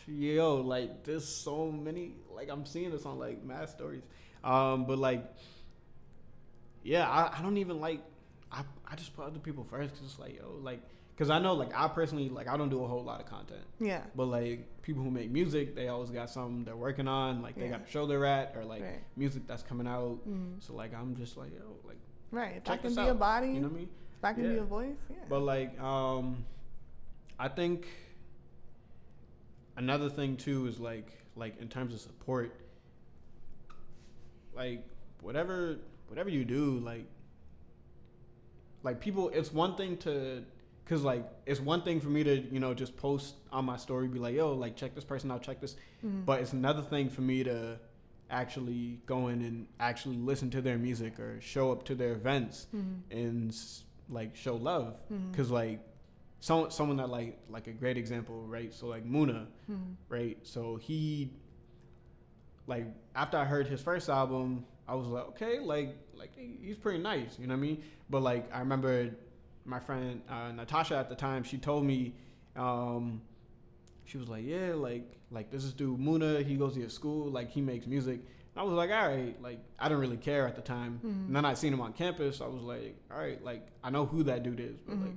yo, like, there's so many, like, I'm seeing this on, like, mass stories. But, like, yeah, I don't even, like, I just put other people first, because it's like, yo, like, because I know, like, I personally, like, I don't do a whole lot of content. Yeah. But, like, people who make music, they always got something they're working on. Like, they got a show they're at, or, like, music that's coming out. So, like, I'm just like, yo, like, right. If check that can this be out. a body, you know what I mean? If that can be a voice, But, like, I think another thing, too, is, like in terms of support, like, whatever you do, like people, it's one thing to, because, like, it's one thing for me to, you know, just post on my story, be like, yo, like, check this person out, check this. But it's another thing for me to actually go in and actually listen to their music or show up to their events and, like, show love. Because, like, someone that, like a great example, right? So, like, Muna, right? So he, like, after I heard his first album, I was like, okay, like he's pretty nice, you know what I mean? But, like, I remember my friend Natasha at the time, she told me, she was like, yeah, like this is dude Muna, he goes to your school, like, he makes music. And I was like, all right, like, I didn't really care at the time. And then I seen him on campus, I was like, all right, like, I know who that dude is, but like,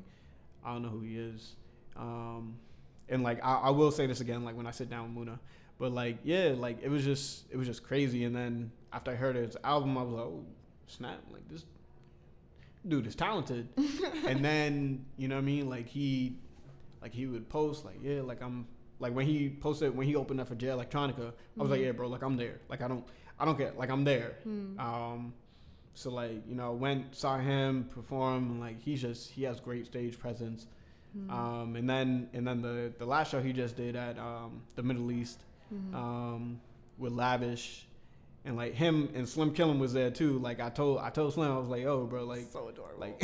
I don't know who he is. And like, I will say this again, like, when I sit down with Muna, but like, yeah, like, it was just crazy. And then after I heard his album, I was like, oh snap, like, this dude is talented. And then, you know what I mean, like he would post like, yeah, like, I'm like, when he posted, when he opened up for J Electronica, I was like, yeah, bro, like, I'm there, like, I don't get, like, I'm there. So, like, you know, saw him perform, and like, he has great stage presence. And then the last show he just did at the Middle East with Lavish. And like him and Slim Killen was there too. Like I told Slim, I was like, yo, bro, like so adorable. Like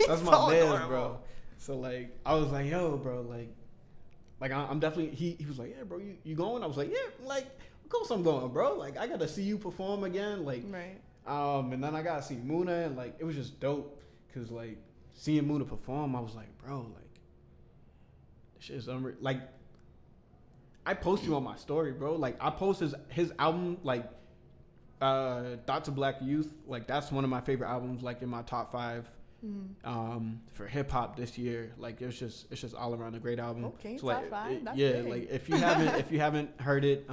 that's my so man, adorable. bro. So like I was like, yo, bro, like I'm definitely he was like, yeah, bro, you going? I was like, yeah, like of course I'm going, bro. Like I gotta see you perform again. Like right. And then I gotta see Muna, and like it was just dope. Cause like seeing Muna perform, I was like, bro, like this shit's unreal. Like I post you on my story, bro. Like I post his album, like Thoughts of Black Youth. Like that's one of my favorite albums, like in my top 5 for hip hop this year. Like it's just all around a great album. Okay, so, top like, 5. That's yeah, big. like if you haven't heard it,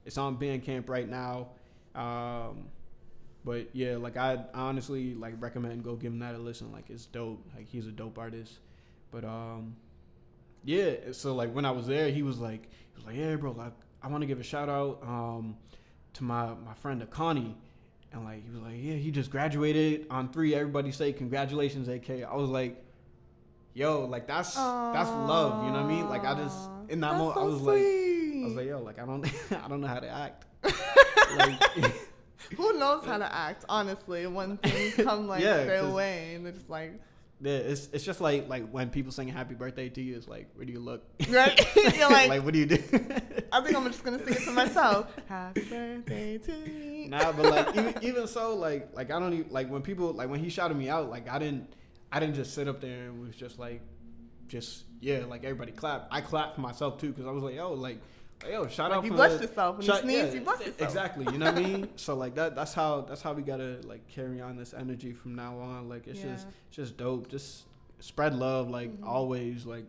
it's on Bandcamp right now. But yeah, like I honestly like recommend go give him that a listen. Like it's dope. Like he's a dope artist. But yeah. So like when I was there, he was like, yeah, bro. Like I want to give a shout out to my friend Akani. And like he was like, yeah, he just graduated on 3. Everybody say congratulations, AK. I was like, yo, like that's love. You know what I mean? Like I just in that moment, so I was sweet. like, yo, like I don't know how to act. Like. Who knows how to act, honestly, when things come like their way and it's like yeah, it's just like when people sing happy birthday to you, it's like, where do you look? Right? You're like what do you do? I think I'm just gonna sing it to myself. Happy birthday to me. Nah, but like even so, like I don't even like when people like when he shouted me out, like I didn't just sit up there and was just like like everybody clap. I clapped for myself too because I was like, yo, shout out you for blessed yourself when you sneeze, you bless yourself. Exactly, you know what I mean? So like that's how we gotta like carry on this energy from now on. Like it's just dope. Just spread love, like always. Like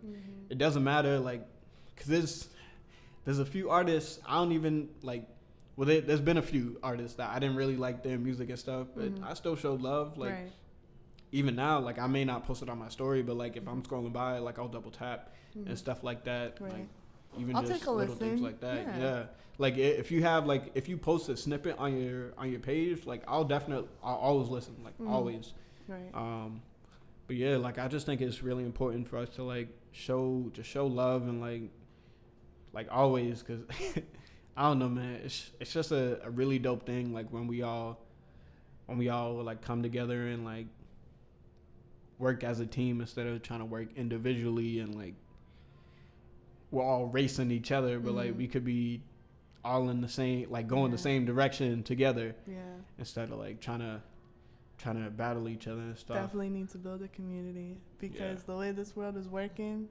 it doesn't matter, like, cause there's a few artists I don't even like. Well, there's been a few artists that I didn't really like their music and stuff, but I still showed love. Like even now, like I may not post it on my story, but like if I'm scrolling by, like I'll double tap and stuff like that. Right. Like even I'll just take a little listen. things like that. Yeah. Like if you post a snippet on your page, like I'll always listen. Like always. Right. But yeah, like I just think it's really important for us to like show love and like always, cause I don't know, man. It's just a really dope thing. Like when we all like come together and like work as a team instead of trying to work individually and like we're all racing each other, but like we could be all in the same, like going the same direction together. Yeah. Instead of like trying to battle each other and stuff. Definitely need to build a community because the way this world is working,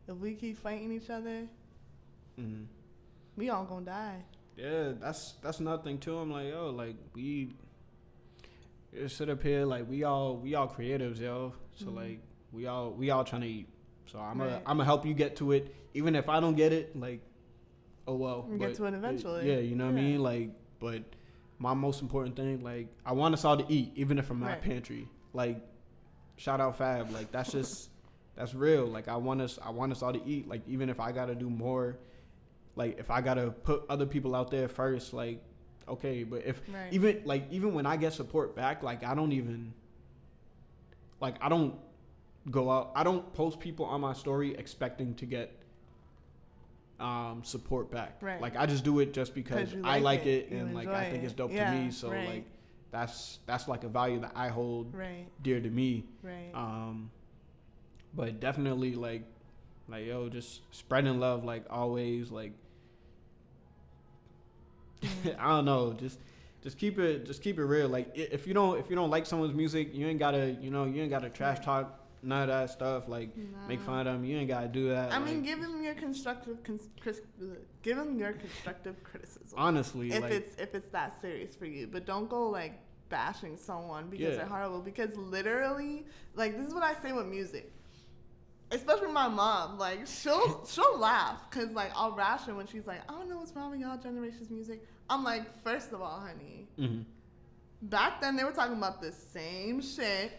if we keep fighting each other, we all gonna die. Yeah, that's another thing too. I'm like, yo, like we sit up here, like we all creatives, yo. So like we all trying to eat. So I'm gonna help you get to it, even if I don't get it. Like, oh well, get to it eventually. Yeah, you know what I mean. Like, but my most important thing, like, I want us all to eat, even if I'm not pantry. Like, shout out Fab. Like, that's just that's real. Like, I want us all to eat. Like, even if I gotta do more, like, if I gotta put other people out there first, like, okay. But if even when I get support back, like, I don't go out. I don't post people on my story expecting to get support back. Right. Like I just do it just because I like it and like I think it's dope to me. So like that's like a value that I hold dear to me. Right. But definitely like yo, just spreading love like always. Like I don't know, just keep it real. Like if you don't like someone's music, you ain't gotta trash talk. None of that stuff, like make fun of them. You ain't gotta do that. I mean, give him your constructive criticism. Honestly, if it's that serious for you, but don't go like bashing someone because they're horrible. Because literally, like this is what I say with music, especially my mom. Like she'll laugh because like I'll ration when she's like, I don't know what's wrong with y'all generation's music. I'm like, first of all, honey, back then they were talking about the same shit.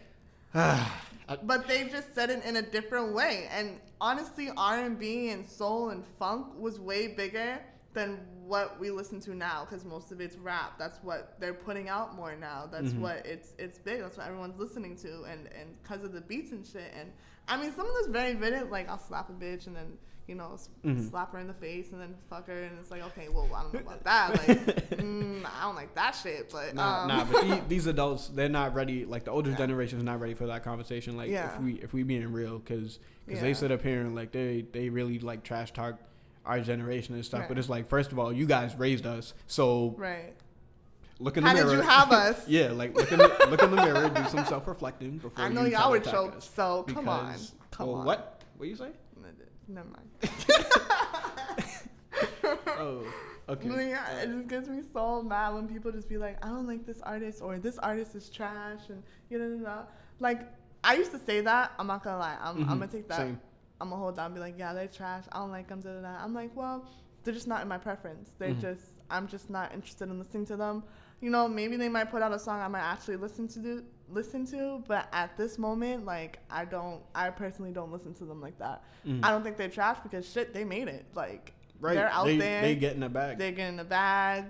But they just said it in a different way. And honestly, R&B and soul and funk was way bigger than what we listen to now because most of it's rap. That's what they're putting out more now. That's what it's big. That's what everyone's listening to. And because of the beats and shit. And I mean, some of those very vivid, like I'll slap a bitch and then, you know, slap her in the face and then fuck her, and it's like, okay, well, I don't know about that. Like, I don't like that shit. But but these adults, they're not ready. Like the older generation is not ready for that conversation. Like if we being real, because they sit up here and like they really like trash talk our generation and stuff. But it's like, first of all, you guys raised us, so look in the mirror. How did you have us? Yeah, like look in the mirror, do some self-reflecting before. I know you y'all were attack choked, us, so come on. What you say? Never mind. Oh, okay. Yeah, it just gets me so mad when people just be like, I don't like this artist, or this artist is trash, and like, I used to say that. I'm not gonna lie. I'm gonna take that. Same. I'm gonna hold down and be like, yeah, they're trash. I don't like them. I'm like, well, they're just not in my preference. They're I'm just not interested in listening to them. You know, maybe they might put out a song I might actually listen to, but at this moment, like, I personally don't listen to them like that. I don't think they're trash because shit, they made it. Like, they're out there. They get in the bag. They get in the bag.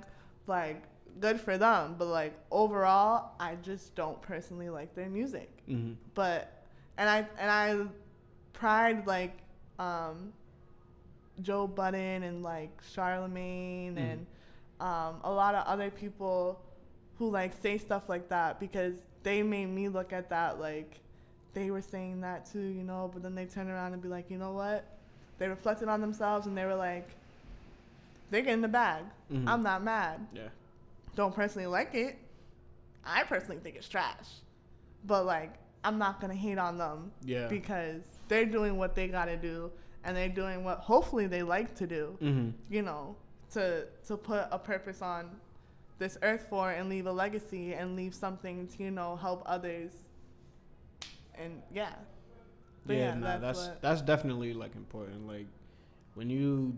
Like, good for them. But like, overall, I just don't personally like their music. But, and I pride like, Joe Budden and like Charlemagne and a lot of other people who like say stuff like that, because they made me look at that like they were saying that too, you know, but then they turn around and be like, you know what? They reflected on themselves and they were like, they get in the bag. I'm not mad. Yeah. Don't personally like it. I personally think it's trash. But like, I'm not going to hate on them because they're doing what they got to do, and they're doing what hopefully they like to do, you know, to put a purpose on this earth for, and leave a legacy and leave something to, you know, help others. And that's definitely like important. Like when you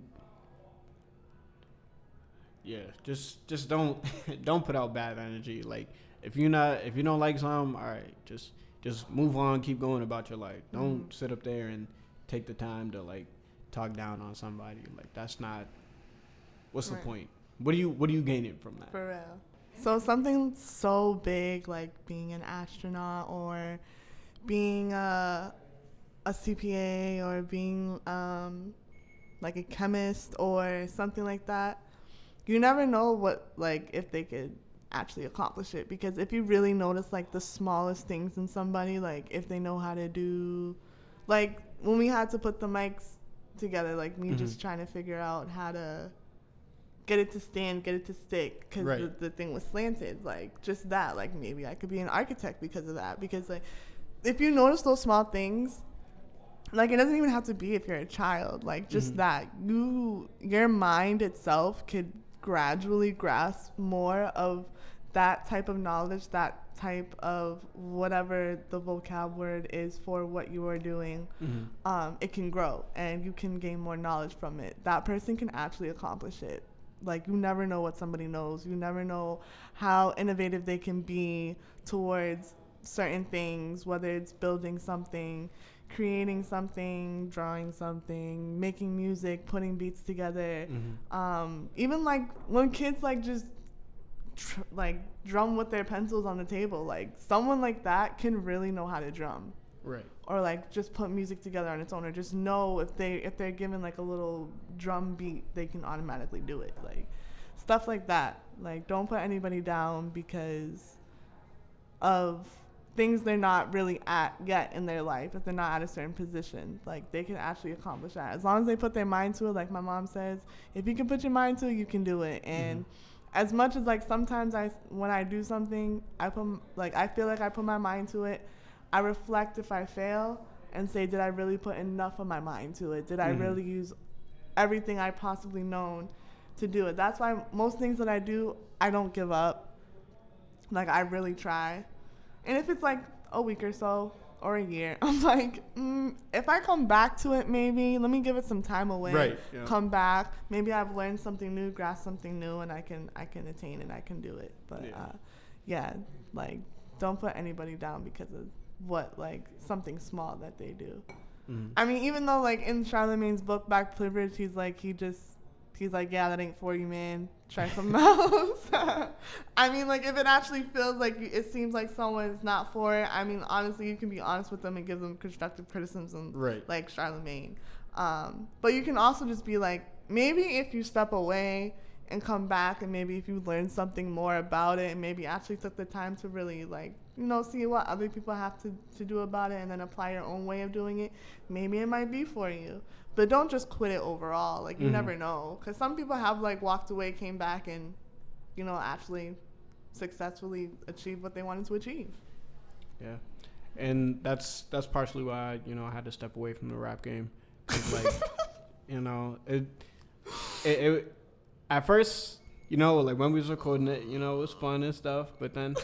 just don't put out bad energy. Like if you don't like something, all right, just move on, keep going about your life. Don't sit up there and take the time to like talk down on somebody. Like that's not. What's the point? What are you gaining from that? For real. So something so big like being an astronaut or being a CPA or being like a chemist or something like that, you never know what, like, if they could actually accomplish it. Because if you really notice like the smallest things in somebody, like if they know how to do, like when we had to put the mics together, like me just trying to figure out how to get it to stand, get it to stick, because the thing was slanted, like just that, like maybe I could be an architect because of that. Because like if you notice those small things, like it doesn't even have to be if you're a child, like just that your mind itself could gradually grasp more of that type of knowledge, that type of whatever the vocab word is for what you are doing. It can grow and you can gain more knowledge from it. That person can actually accomplish it. Like you never know what somebody knows. You never know how innovative they can be towards certain things, whether it's building something, creating something, drawing something, making music, putting beats together. Even like when kids like just like drum with their pencils on the table, like someone like that can really know how to drum. Right. Or like just put music together on its own, or just know if they're given like a little drum beat, they can automatically do it. Like stuff like that. Like don't put anybody down because of things they're not really at yet in their life. If they're not at a certain position, like they can actually accomplish that as long as they put their mind to it. Like my mom says, if you can put your mind to it, you can do it. And as much as like sometimes when I do something, I feel like I put my mind to it, I reflect if I fail and say, did I really put enough of my mind to it? Did I really use everything I possibly known to do it? That's why most things that I do, I don't give up. Like I really try. And if it's like a week or so or a year, I'm like, if I come back to it, maybe let me give it some time away. Right. Yeah. Come back. Maybe I've learned something new, grasped something new, and I can attain it. I can do it. But like don't put anybody down because of what like something small that they do. I mean, even though like in Charlemagne's book Black Privilege, he's like he he's like, yeah, that ain't for you, man. Try something else. I mean, like, if it actually feels like it seems like someone's not for it, I mean, honestly, you can be honest with them and give them constructive criticism, right? Like Charlemagne. But you can also just be like, maybe if you step away and come back, and maybe if you learn something more about it, and maybe actually took the time to really, like, you know, see what other people have to do about it, and then apply your own way of doing it, maybe it might be for you. But don't just quit it overall. Like, you never know. Because some people have, like, walked away, came back, and, you know, actually successfully achieved what they wanted to achieve. Yeah. And that's partially why, you know, I had to step away from the rap game. 'Cause, like, you know, it at first, you know, like, when we was recording it, you know, it was fun and stuff. But then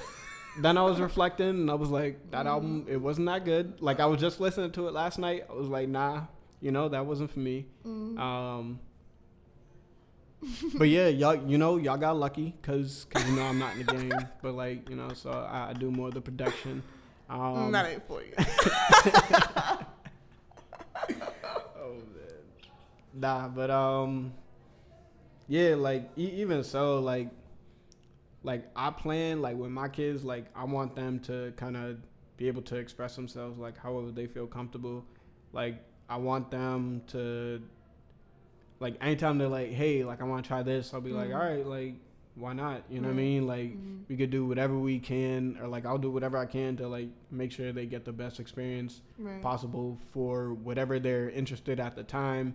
I was reflecting, and I was like, that album, it wasn't that good. Like, I was just listening to it last night. I was like, nah. You know, that wasn't for me. But yeah, y'all got lucky because you know I'm not in the game. But, like, you know, so I do more of the production. That ain't for you. Oh man, nah. But yeah, like even so, like I plan, like, with my kids, like, I want them to kind of be able to express themselves, like, however they feel comfortable. Like, I want them to, like, anytime they're like, hey, like, I want to try this, I'll be like, all right, like, why not? You know what I mean? Like, we could do whatever we can, or, like, I'll do whatever I can to, like, make sure they get the best experience possible for whatever they're interested at the time.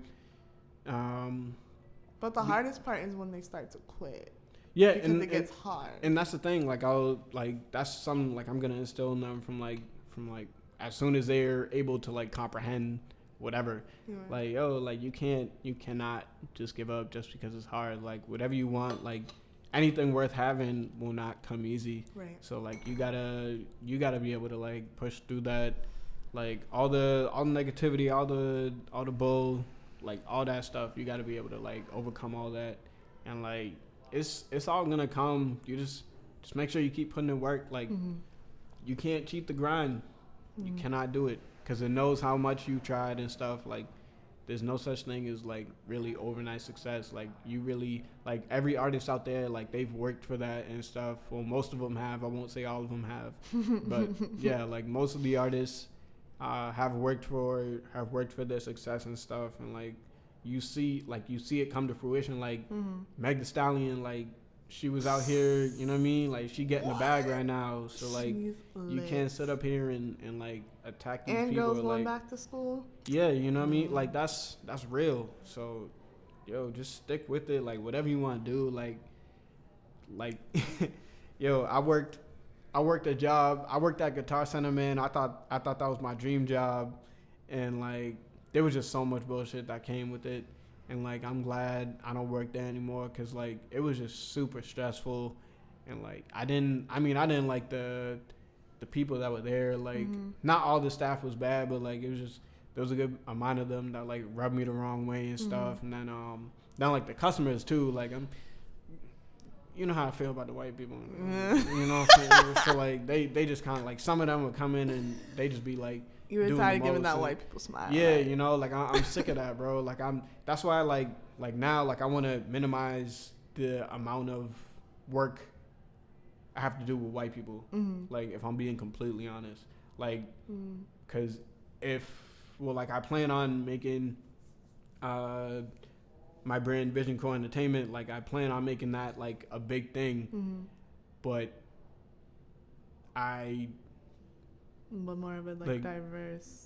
But the hardest part is when they start to quit. Yeah, because it gets hard. And that's the thing. Like, that's something, like, I'm gonna instill in them from as soon as they're able to, like, comprehend whatever. Like, yo, like, you cannot just give up just because it's hard. Like, whatever you want, like, anything worth having will not come easy. Right. So, like, you gotta be able to, like, push through that, like, all the negativity, all the bull, like, all that stuff. You gotta be able to, like, overcome all that, and, like, it's all gonna come. You just make sure you keep putting in work. Like, you can't cheat the grind. You cannot do it, because it knows how much you've tried and stuff. Like, there's no such thing as, like, really overnight success. Like, you really, like, every artist out there, like, they've worked for that and stuff. Well, most of them have. I won't say all of them have, but yeah, like, most of the artists have worked for their success and stuff. And, like, you see it come to fruition. Like, Meg Thee Stallion, like, she was out here, you know what I mean? Like, she getting the bag right now. So, like, you can't sit up here and like, attack these people. And girls going like, back to school. Yeah, you know what I mean? Like, that's real. So, yo, just stick with it. Like, whatever you want to do. Like, yo, I worked a job. I worked at Guitar Center, man. I thought that was my dream job. And, like, there was just so much bullshit that came with it. And, like, I'm glad I don't work there anymore, because, like, it was just super stressful. And, like, I didn't like the people that were there. Like, not all the staff was bad, but, like, there was a good amount of them that, like, rubbed me the wrong way and stuff. And then like, the customers too. Like, you know how I feel about the white people. You know what I'm saying? So, like, they just kind of, like, some of them would come in and they just be like, you were tired of giving that white people smile. Yeah, right? You know, like, I'm sick of that, bro. Like, that's why, like now, like, I want to minimize the amount of work I have to do with white people. Like, if I'm being completely honest, like, because I plan on making my brand Vision Core Entertainment. Like, I plan on making that, like, a big thing, but more of it, like, diverse.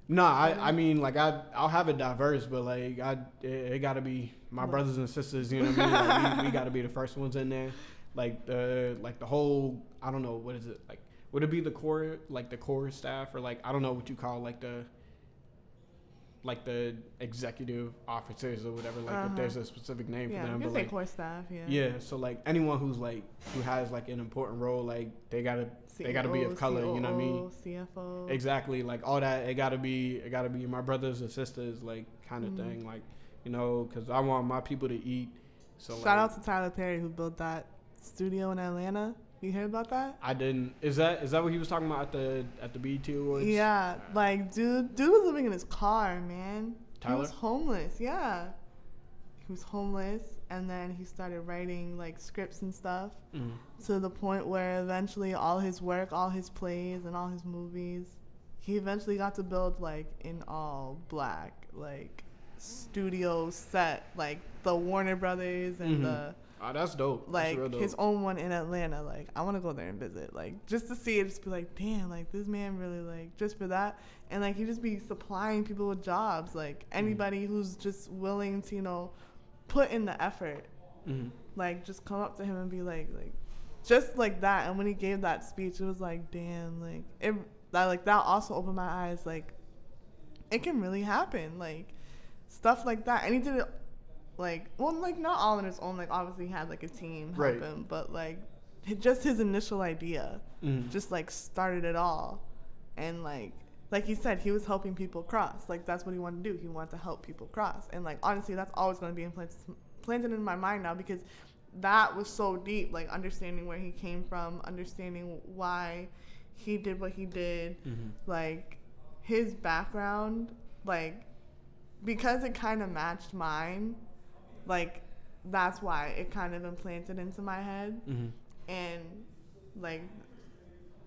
No, I mean, like, I'll have it diverse, but, like, it got to be my brothers and sisters, you know what I mean? Like, we got to be the first ones in there. Like, the whole, I don't know, what is it? Like, would it be the core staff, or, like, I don't know what you call, like, the executive officers or whatever, like, if there's a specific name for them. But, like, core staff, yeah, so, like, anyone who has, like, an important role, like, they gotta be of color, COO, you know what I mean? CFO. Exactly, like, all that, it gotta be my brothers and sisters, like, kind of thing, like, you know, because I want my people to eat. So, shout out to Tyler Perry, who built that studio in Atlanta. You heard about that? I didn't. Is that what he was talking about at the BET Awards? Yeah, like, dude was living in his car, man. Tyler? He was homeless. Yeah, he was homeless, and then he started writing like scripts and stuff to the point where eventually all his work, all his plays and all his movies, he eventually got to build like in all black like studio set, like the Warner Brothers and the that's dope. like that's dope. his own one in Atlanta. Like I want to go there and visit, like just to see it, just be like, damn, like this man really like just for that. And like he just be supplying people with jobs, like anybody who's just willing to, you know, put in the effort, like just come up to him and be like just like that. And when he gave that speech, it was like, damn, like it that also opened my eyes, like it can really happen, like stuff like that. And he did it like, well, like not all on his own, like obviously he had like a team help him, but like just his initial idea just like started it all. And like he said, he was helping people cross, like that's what he wanted to do. He wanted to help people cross. And like honestly, that's always going to be implanted in my mind now, because that was so deep, like understanding where he came from, understanding why he did what he did, like his background, like because it kind of matched mine, like that's why it kind of implanted into my head. And like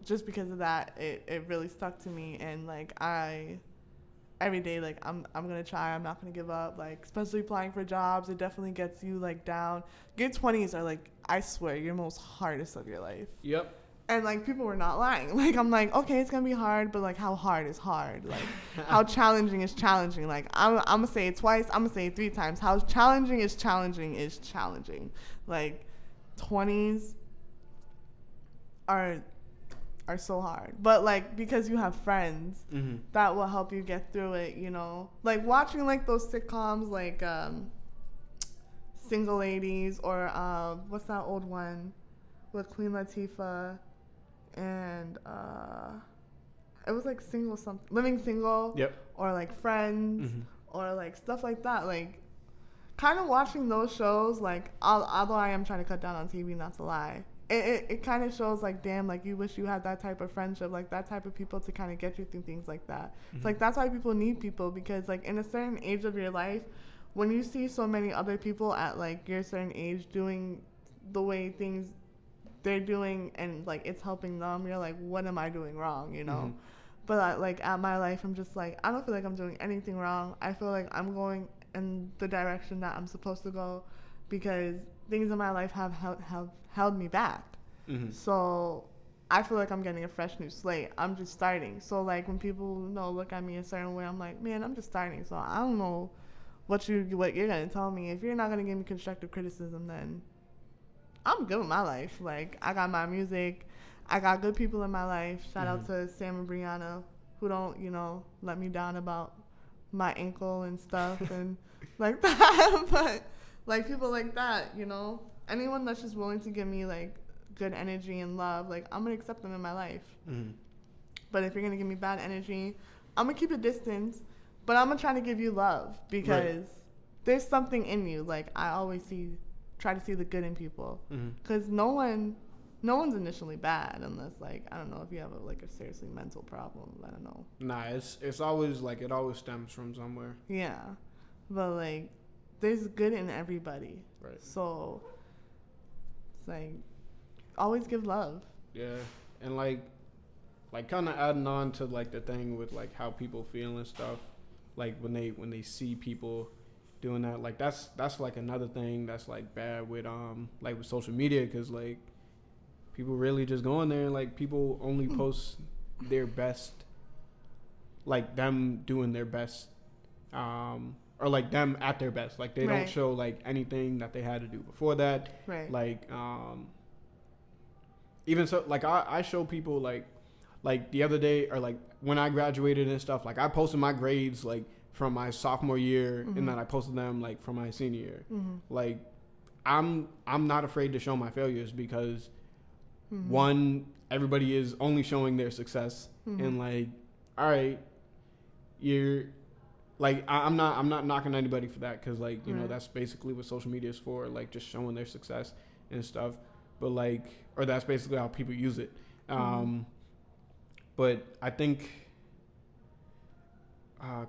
just because of that, it really stuck to me. And like every day, like I'm gonna try, I'm not gonna give up, like especially applying for jobs, it definitely gets you like down. Your 20s are like, I swear, your most hardest of your life. Yep. And like people were not lying. Like I'm like, okay, it's gonna be hard, but like how hard is hard? Like how challenging is challenging? Like I'm gonna say it twice, I'm gonna say it 3 times. How challenging is challenging is challenging. Like 20s are so hard, but like because you have friends that will help you get through it, you know, like watching like those sitcoms like Single Ladies, or what's that old one with Queen Latifah, and it was like Living Single, or like Friends, or like stuff like that. Like kind of watching those shows, like although I am trying to cut down on TV, not to lie, it kind of shows like, damn, like you wish you had that type of friendship, like that type of people to kind of get you through things like that. It's like that's why people need people, because like in a certain age of your life, when you see so many other people at like your certain age doing the way things they're doing, and like it's helping them, you're like, what am I doing wrong, you know? But like at my life, I'm just like, I don't feel like I'm doing anything wrong. I feel like I'm going in the direction that I'm supposed to go, because things in my life have held me back. So I feel like I'm getting a fresh new slate. I'm just starting. So like when people, you know, look at me a certain way, I'm like, man, I'm just starting. So I don't know what you're gonna tell me. If you're not gonna give me constructive criticism, then I'm good with my life. Like I got my music, I got good people in my life. Shout out to Sam and Brianna, who don't, you know, let me down about my ankle and stuff and like that. But like people like that, you know, anyone that's just willing to give me like good energy and love, like I'm gonna accept them in my life. But if you're gonna give me bad energy, I'm gonna keep a distance, but I'm gonna try to give you love, because there's something in you. Like I always try to see the good in people, because no one's initially bad unless, like, I don't know, if you have a seriously mental problem. I don't know. Nah, it's always like it always stems from somewhere. Yeah, but like there's good in everybody. Right. So it's like always give love. Yeah, and like kind of adding on to like the thing with like how people feel and stuff. Like when they see people doing that, like that's like another thing that's like bad with like with social media, because like people really just go in there and like people only post their best, like them doing their best, or like them at their best. Like they don't show like anything that they had to do before that. Right. Like even so, like I show people like the other day, or like when I graduated and stuff, like I posted my grades like from my sophomore year, and then I posted them like from my senior year. Like I'm not afraid to show my failures, because one, everybody is only showing their success, and like, all right, you're like, I'm not knocking anybody for that, because like, you know, that's basically what social media is for, like just showing their success and stuff. But like, or that's basically how people use it. But I think,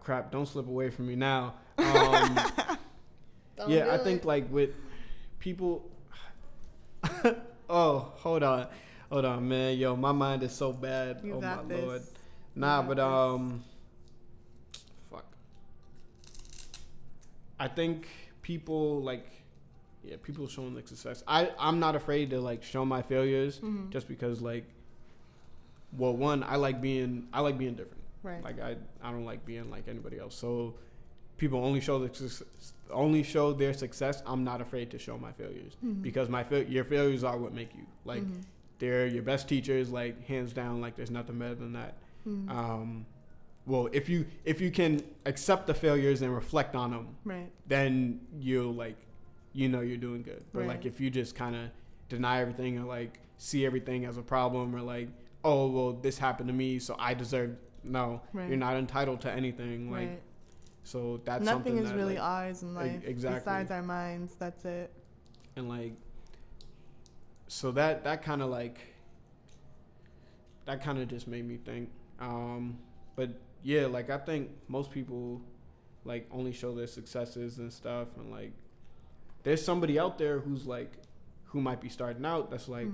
crap, don't slip away from me now. Don't Yeah, I think like with people. Oh, hold on, man. Yo, my mind is so bad. You oh got my this. lord. Nah, but fuck. I think people like, yeah, people showing like success. I'm not afraid to like show my failures, just because like, well, one, I like being different. Right. Like I don't like being like anybody else. So people only show their success. I'm not afraid to show my failures, because your failures are what make you. Like they're your best teachers. Like hands down. Like there's nothing better than that. Well, if you can accept the failures and reflect on them, right, then you'll like, you're doing good. But right. like if you just kind of deny everything or like see everything as a problem, or like, oh well, this happened to me, so I deserve. No, right. You're not entitled to anything. Like, right. So that's nothing something is that, really like, ours in life. Exactly. Besides our minds, that's it. And like, so that kind of just made me think. But yeah, like I think most people like only show their successes and stuff, and like there's somebody out there who might be starting out that's like,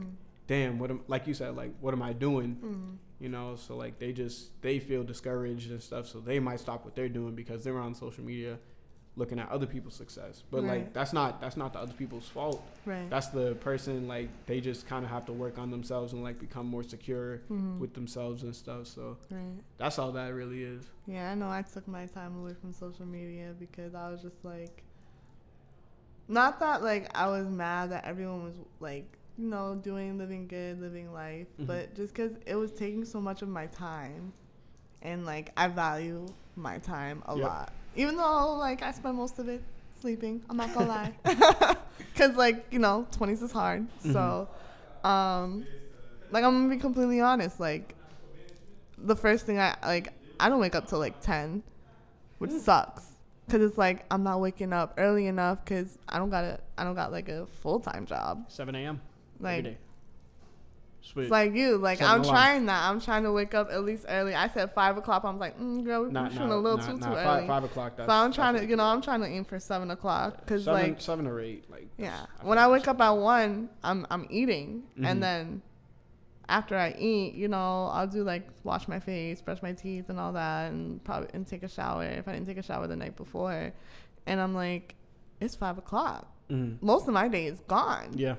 damn, like you said, like what am I doing? So like they feel discouraged and stuff, so they might stop what they're doing because they're on social media looking at other people's success. But right. like that's not the other people's fault. Right. That's the person, like they just kind of have to work on themselves and like become more secure with themselves and stuff. So right. that's all that really is. Yeah, I know I took my time away from social media because I was just like, not that like I was mad that everyone was like, living good, living life, but just because it was taking so much of my time, and like I value my time a lot, even though like I spend most of it sleeping. I'm not gonna lie, because like 20s is hard. So, like I'm gonna be completely honest. Like the first thing I don't wake up till like 10, which sucks. Cause it's like I'm not waking up early enough because I don't got like a full-time job. 7 a.m. Like, every day. Sweet. It's like you. Like Setting I'm alarm. trying that. I'm trying to wake up at least early. I said 5 o'clock. I was like, girl, we're shooting a little too early. 5 o'clock. So I'm trying to, I'm trying to aim for 7 o'clock. Cause 7 or 8. Like yeah. When I wake up at 1, I'm eating, and then after I eat, I'll do like wash my face, brush my teeth, and all that, and take a shower if I didn't take a shower the night before, and I'm like, it's 5 o'clock. Most of my day is gone. Yeah.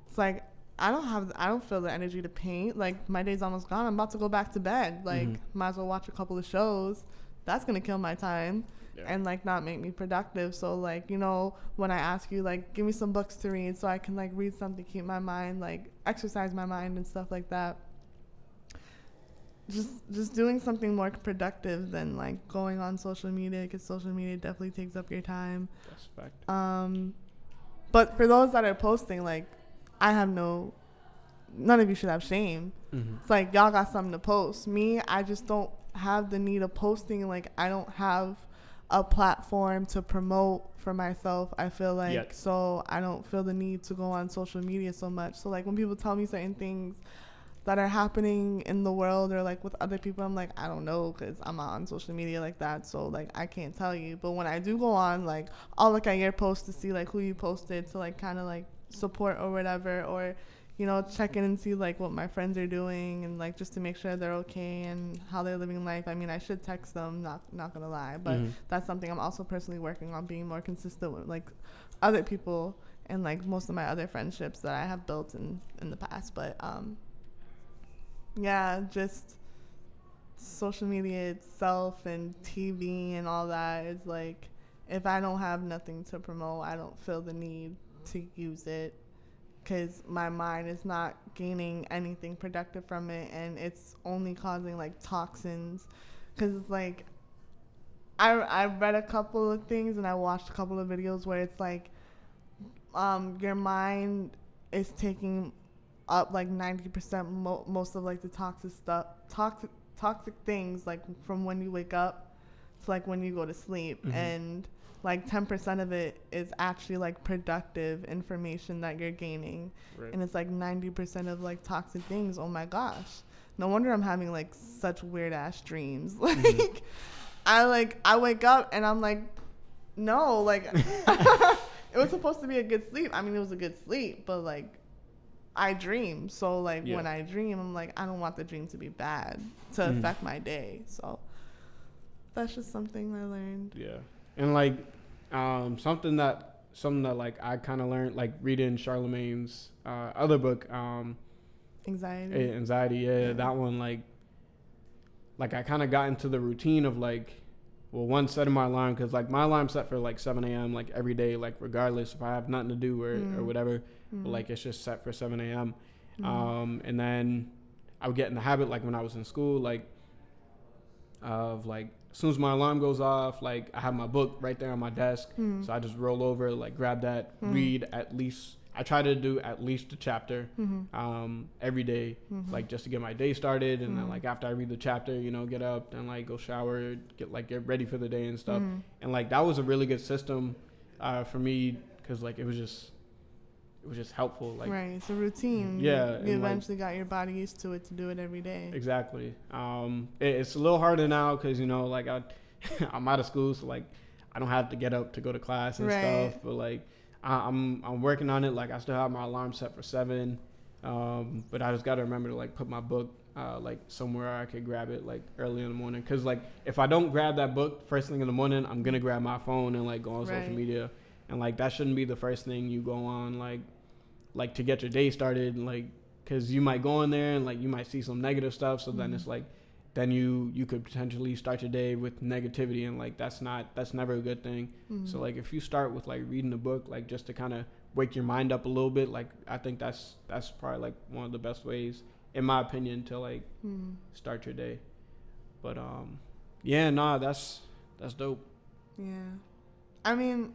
It's like I don't feel the energy to paint. Like my day's almost gone. I'm about to go back to bed. Like might as well watch a couple of shows. That's gonna kill my time. And like not make me productive. So like when I ask you like give me some books to read so I can like read something, keep my mind, like exercise my mind and stuff like that. Just doing something more productive than like going on social media, because social media definitely takes up your time. That's a fact. But for those that are posting, like none of you should have shame. It's like y'all got something to post. Me, I just don't have the need of posting. Like I don't have a platform to promote for myself, I feel like. So I don't feel the need to go on social media so much. So like when people tell me certain things that are happening in the world or like with other people, I'm like, I don't know, because I'm not on social media like that, so like I can't tell you. But when I do go on, like I'll look at your post to see like who you posted to like kind of like support or whatever, or check in and see like what my friends are doing, and like just to make sure they're okay and how they're living life. I mean, I should text them, not gonna lie, but that's something I'm also personally working on, being more consistent with like other people and like most of my other friendships that I have built in the past. But yeah, just social media itself and TV and all that is like, if I don't have nothing to promote, I don't feel the need to use it, because my mind is not gaining anything productive from it, and it's only causing like toxins. Because it's like I read a couple of things and I watched a couple of videos where it's like your mind is taking up like 90% most of like the toxic things, like from when you wake up to like when you go to sleep, and like 10% of it is actually like productive information that you're gaining, and it's like 90% of like toxic things. Oh my gosh, no wonder I'm having like such weird ass dreams. Like I wake up and I'm like, no, like was supposed to be a good sleep. I mean, it was a good sleep, but like I dream. So like when I dream, I'm like, I don't want the dream to be bad to affect my day. So that's just something I learned. Yeah. And like something that like I kind of learned, like reading Charlemagne's other book, Anxiety. Yeah, that one, like I kind of got into the routine of like, well, one, setting my alarm, because like my alarm's set for like 7 a.m. like every day, like regardless if I have nothing to do or whatever, but like it's just set for 7 a.m. And then I would get in the habit, like when I was in school, like of like as soon as my alarm goes off, like I have my book right there on my desk, so I just roll over, like grab that, read at least. I try to do at least a chapter every day, like just to get my day started, and then like after I read the chapter, you know, get up and like go shower, get ready for the day and stuff. And like that was a really good system for me, because like it was just helpful. Like, right, it's a routine. Yeah, you eventually got your body used to it to do it every day. Exactly. It's a little harder now because, you know, like I'm out of school, so like I don't have to get up to go to class and stuff. But like I'm working on it. Like I still have my alarm set for 7, but I just got to remember to like put my book like somewhere I could grab it like early in the morning. Because like if I don't grab that book first thing in the morning, I'm gonna grab my phone and like go on social media, and like that shouldn't be the first thing you go on like to get your day started, like because you might go in there and like you might see some negative stuff, so then it's like then you could potentially start your day with negativity, and like that's never a good thing. So like if you start with like reading a book, like just to kind of wake your mind up a little bit, like I think that's probably like one of the best ways, in my opinion, to like start your day. But yeah, nah, that's dope. Yeah, I mean,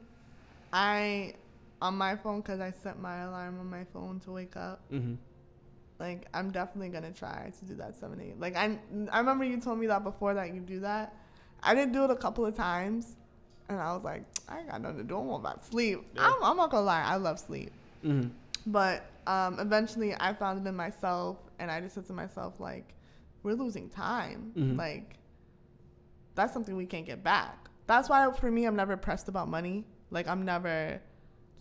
on my phone, because I set my alarm on my phone to wake up. Like, I'm definitely going to try to do that 7 8. Like, I remember you told me that before, that you do that. I did do it a couple of times, and I was like, I ain't got nothing to do. I'm about to sleep. Yeah. I'm not going to lie. I love sleep. But eventually, I found it in myself, and I just said to myself, like, we're losing time. Like, that's something we can't get back. That's why, for me, I'm never pressed about money. Like, I'm never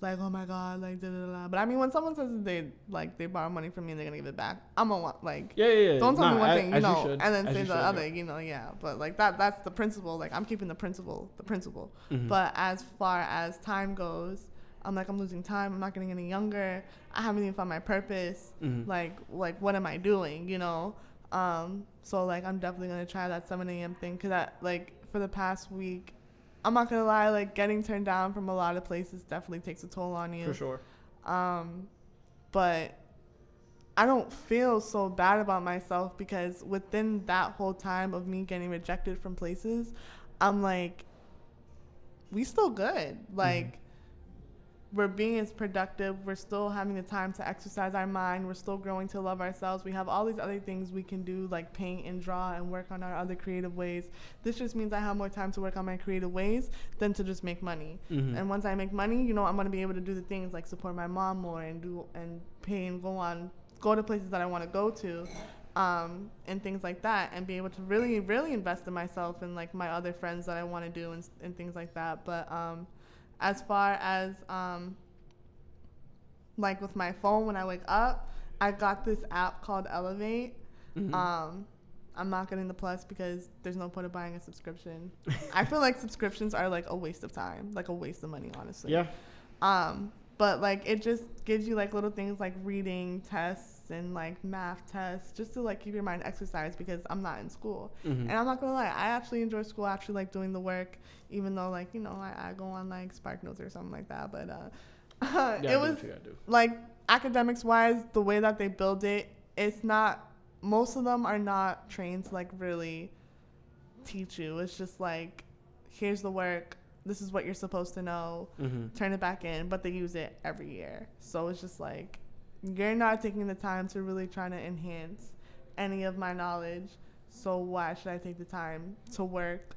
like, oh my God, like, da da da. But I mean, when someone says that they borrow money from me and they're gonna give it back, I'm gonna want, like, don't tell me one thing, you know, and then say the other, you know, But like that's the principle. Like, I'm keeping the principle. But as far as time goes, I'm like, I'm losing time. I'm not getting any younger. I haven't even found my purpose. Like what am I doing? You know. So like, I'm definitely gonna try that 7 a.m. thing, because that, like, for the past week, I'm not gonna lie, like, getting turned down from a lot of places definitely takes a toll on you. For sure. But I don't feel so bad about myself, because within that whole time of me getting rejected from places, I'm like, we still good. Like, we're being as productive. We're still having the time to exercise our mind. We're still growing to love ourselves. We have all these other things we can do, like paint and draw and work on our other creative ways. This just means I have more time to work on my creative ways than to just make money. And once I make money, you know, I'm going to be able to do the things like support my mom more and pay and go to places that I want to go to, and things like that, and be able to really, really invest in myself and like my other friends that I want to do and things like that. But as far as like with my phone, when I wake up, I got this app called Elevate. I'm not getting the plus because there's no point of buying a subscription. I feel like subscriptions are like a waste of time, like a waste of money, honestly. Yeah. But like, it just gives you like little things like reading tests and like math tests, just to like keep your mind exercised, because I'm not in school. And I'm not gonna lie, I actually enjoy school. I actually like doing the work, even though, like, you know, I go on like Spark Notes or something like that. But it was like, academics wise, the way that they build it, it's not, most of them are not trained to like really teach you. It's just like, here's the work, this is what you're supposed to know, turn it back in. But they use it every year, so it's just like, you're not taking the time to really try to enhance any of my knowledge, so why should I take the time to work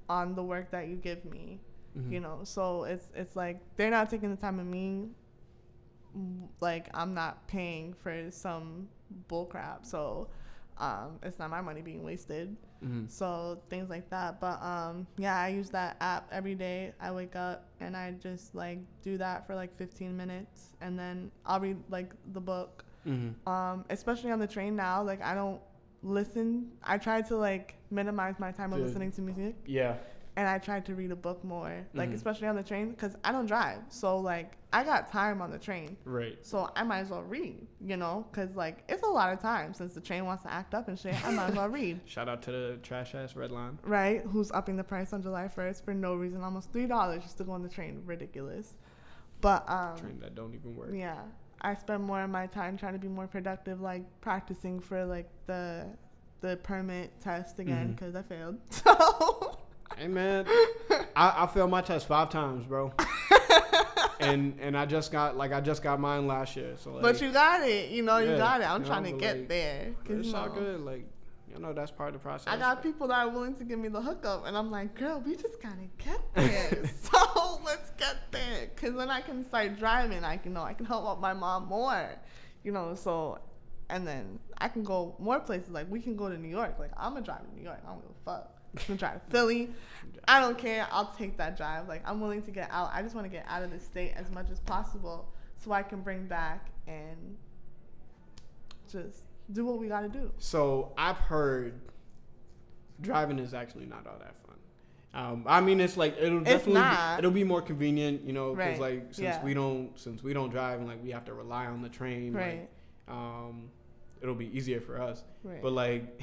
on the work that you give me? You know, so it's like, they're not taking the time of me, like, I'm not paying for some bull crap. So it's not my money being wasted. Mm-hmm. So things like that. But yeah, I use that app every day. I wake up and I just like do that for like 15 minutes, and then I'll read like the book. Mm-hmm. Especially on the train now, like I don't listen. I try to like minimize my time of listening to music. Yeah. And I tried to read a book more, like, Mm-hmm. especially on the train, because I don't drive. So, like, I got time on the train. Right. So I might as well read, you know, because, like, it's a lot of time since the train wants to act up and shit. I might as well read. Shout out to the trash-ass Red Line. Right? Who's upping the price on July 1st for no reason. Almost $3 just to go on the train. Ridiculous. But, Train that don't even work. yeah. I spend more of my time trying to be more productive, like, practicing for, like, the permit test again, because I failed. So... Hey man, I failed my test 5 times, bro. and I just got mine last year. So like, but you got it, you know, yeah, you got it. I'm you trying know, to get like, there. It's all good. Like, you know, that's part of the process. I got people that are willing to give me the hookup, and I'm like, girl, we just gotta get there. So let's get there, cause then I can start driving. I can help out my mom more, you know. So, and then I can go more places. Like we can go to New York. Like I'm gonna drive to New York. I don't give a fuck. I'm gonna drive to Philly. I don't care. I'll take that drive. Like I'm willing to get out. I just want to get out of the state as much as possible so I can bring back and just do what we gotta do. So I've heard driving is actually not all that fun. I mean, it's like it'll be more convenient, you know, because right. like since we don't drive and like we have to rely on the train, right? Like, it'll be easier for us. Right. But like.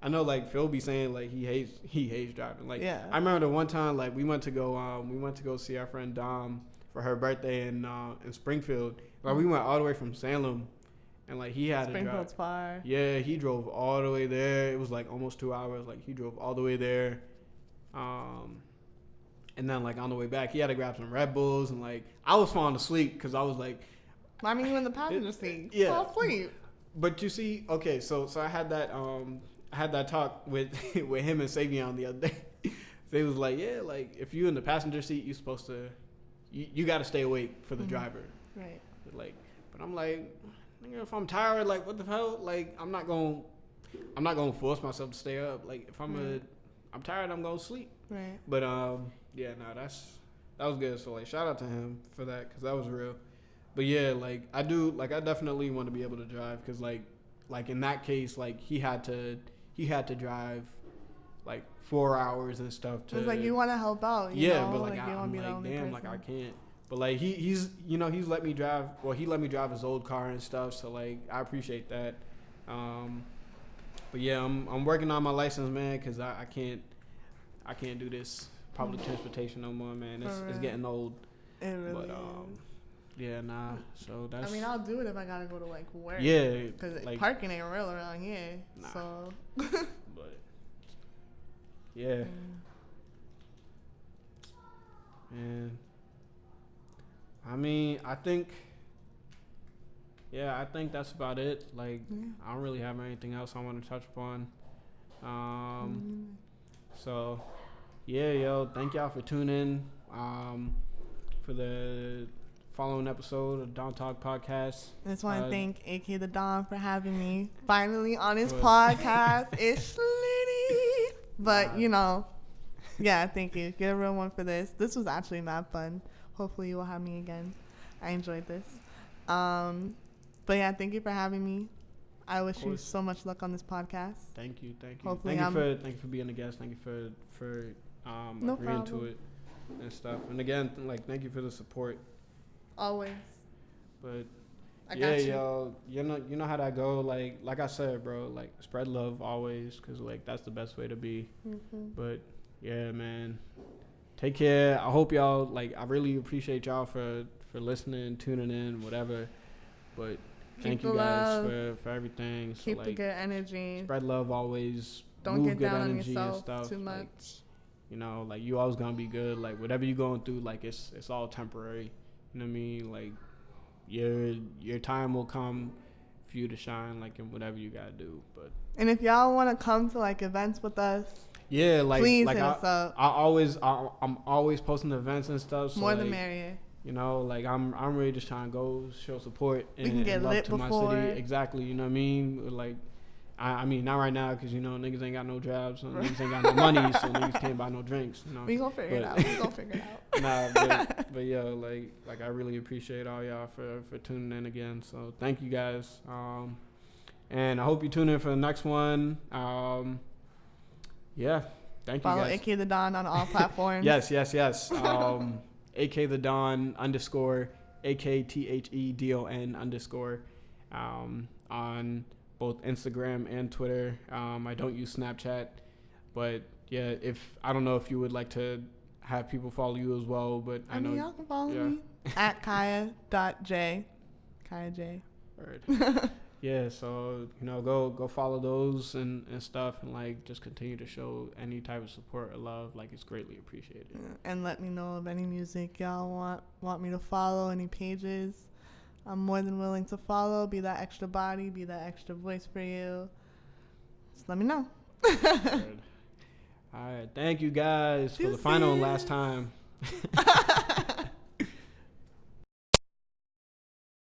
I know, like Phil be saying, like he hates driving. Like yeah. I remember the one time, like we went to go see our friend Dom for her birthday in Springfield. Like we went all the way from Salem, and like he had to drive. Springfield's far. Yeah, he drove all the way there. It was like almost 2 hours. Like he drove all the way there, and then like on the way back, he had to grab some Red Bulls, and like I was falling asleep because I was like, I mean, you in the passenger seat. Yeah. Fall asleep. But you see, okay, so I had that talk with him and Savion the other day. They was like, yeah, like if you in the passenger seat, you supposed to, you got to stay awake for the driver. Right. Like, but I'm like, nigga, if I'm tired, like what the hell? Like I'm not gonna force myself to stay up. Like if I'm tired, I'm gonna sleep. Right. But yeah, no, that was good. So like, shout out to him for that because that was real. But yeah, like I definitely want to be able to drive because like in that case, like he had to drive like 4 hours and stuff to. It's like you want to help out. You know? But like you I'm be the like only damn, person. like I can't. But like he's let me drive. Well, he let me drive his old car and stuff. So like I appreciate that. But yeah, I'm working on my license, man, because I can't do this public transportation no more, man. It's getting old. It really is. Yeah, nah. So that's. I mean, I'll do it if I gotta go to like work. Yeah, because like, parking ain't real around here. Nah. So. But yeah, man. I mean, I think that's about it. Like, I don't really have anything else I want to touch upon. So yeah, yo, thank y'all for tuning in. For the following episode of Don Talk Podcast. I just want to thank AK the Don for having me finally on his podcast. It's slitty. But, you know, yeah, thank you. Get a real one for this. This was actually mad fun. Hopefully you will have me again. I enjoyed this. But yeah, thank you for having me. I wish you so much luck on this podcast. Thank you. Hopefully thank you for being a guest. Thank you for agreeing to it and stuff. And again, like, thank you for the support. Always. But I yeah, got you. yo, you know how that go. Like I said, bro, like spread love always, cause like that's the best way to be. But yeah, man, take care. I hope y'all like. I really appreciate y'all for listening, tuning in, whatever. But thank you guys for everything. Keep so, the like, good energy. Spread love always. Don't move get good down on energy yourself and stuff. too much. Like, you know, like you always gonna be good. Like whatever you going through, like it's all temporary. You know what I mean? Like your time will come for you to shine, like in whatever you gotta do. But and if y'all want to come to like events with us, yeah, like please like hit us up. I'm always posting events and stuff. So more the like, merrier. You know, like I'm really just trying to go show support and we can get love lit to before. my city. Exactly. You know what I mean? Like I mean, not right now because, you know, niggas ain't got no jobs. So niggas ain't got no money. So niggas can't buy no drinks. You know? We gonna figure it out. We gonna figure it out. But yo, like I really appreciate all y'all for tuning in again. So thank you guys. And I hope you tune in for the next one. Yeah. Thank you Follow guys. AK the Don on all platforms. Yes. AK the Don _ AKTHEDON _ on both Instagram and Twitter. I don't use Snapchat, but yeah, I don't know if you would like to have people follow you as well, but I know y'all can follow me at Kyia.J. Kyia J. Word. Yeah, so you know, go follow those and stuff, and like just continue to show any type of support or love. Like, it's greatly appreciated. And let me know of any music y'all want me to follow, any pages. I'm more than willing to follow. Be that extra body, be that extra voice for you. Just let me know. All right, thank you guys for the final and last time.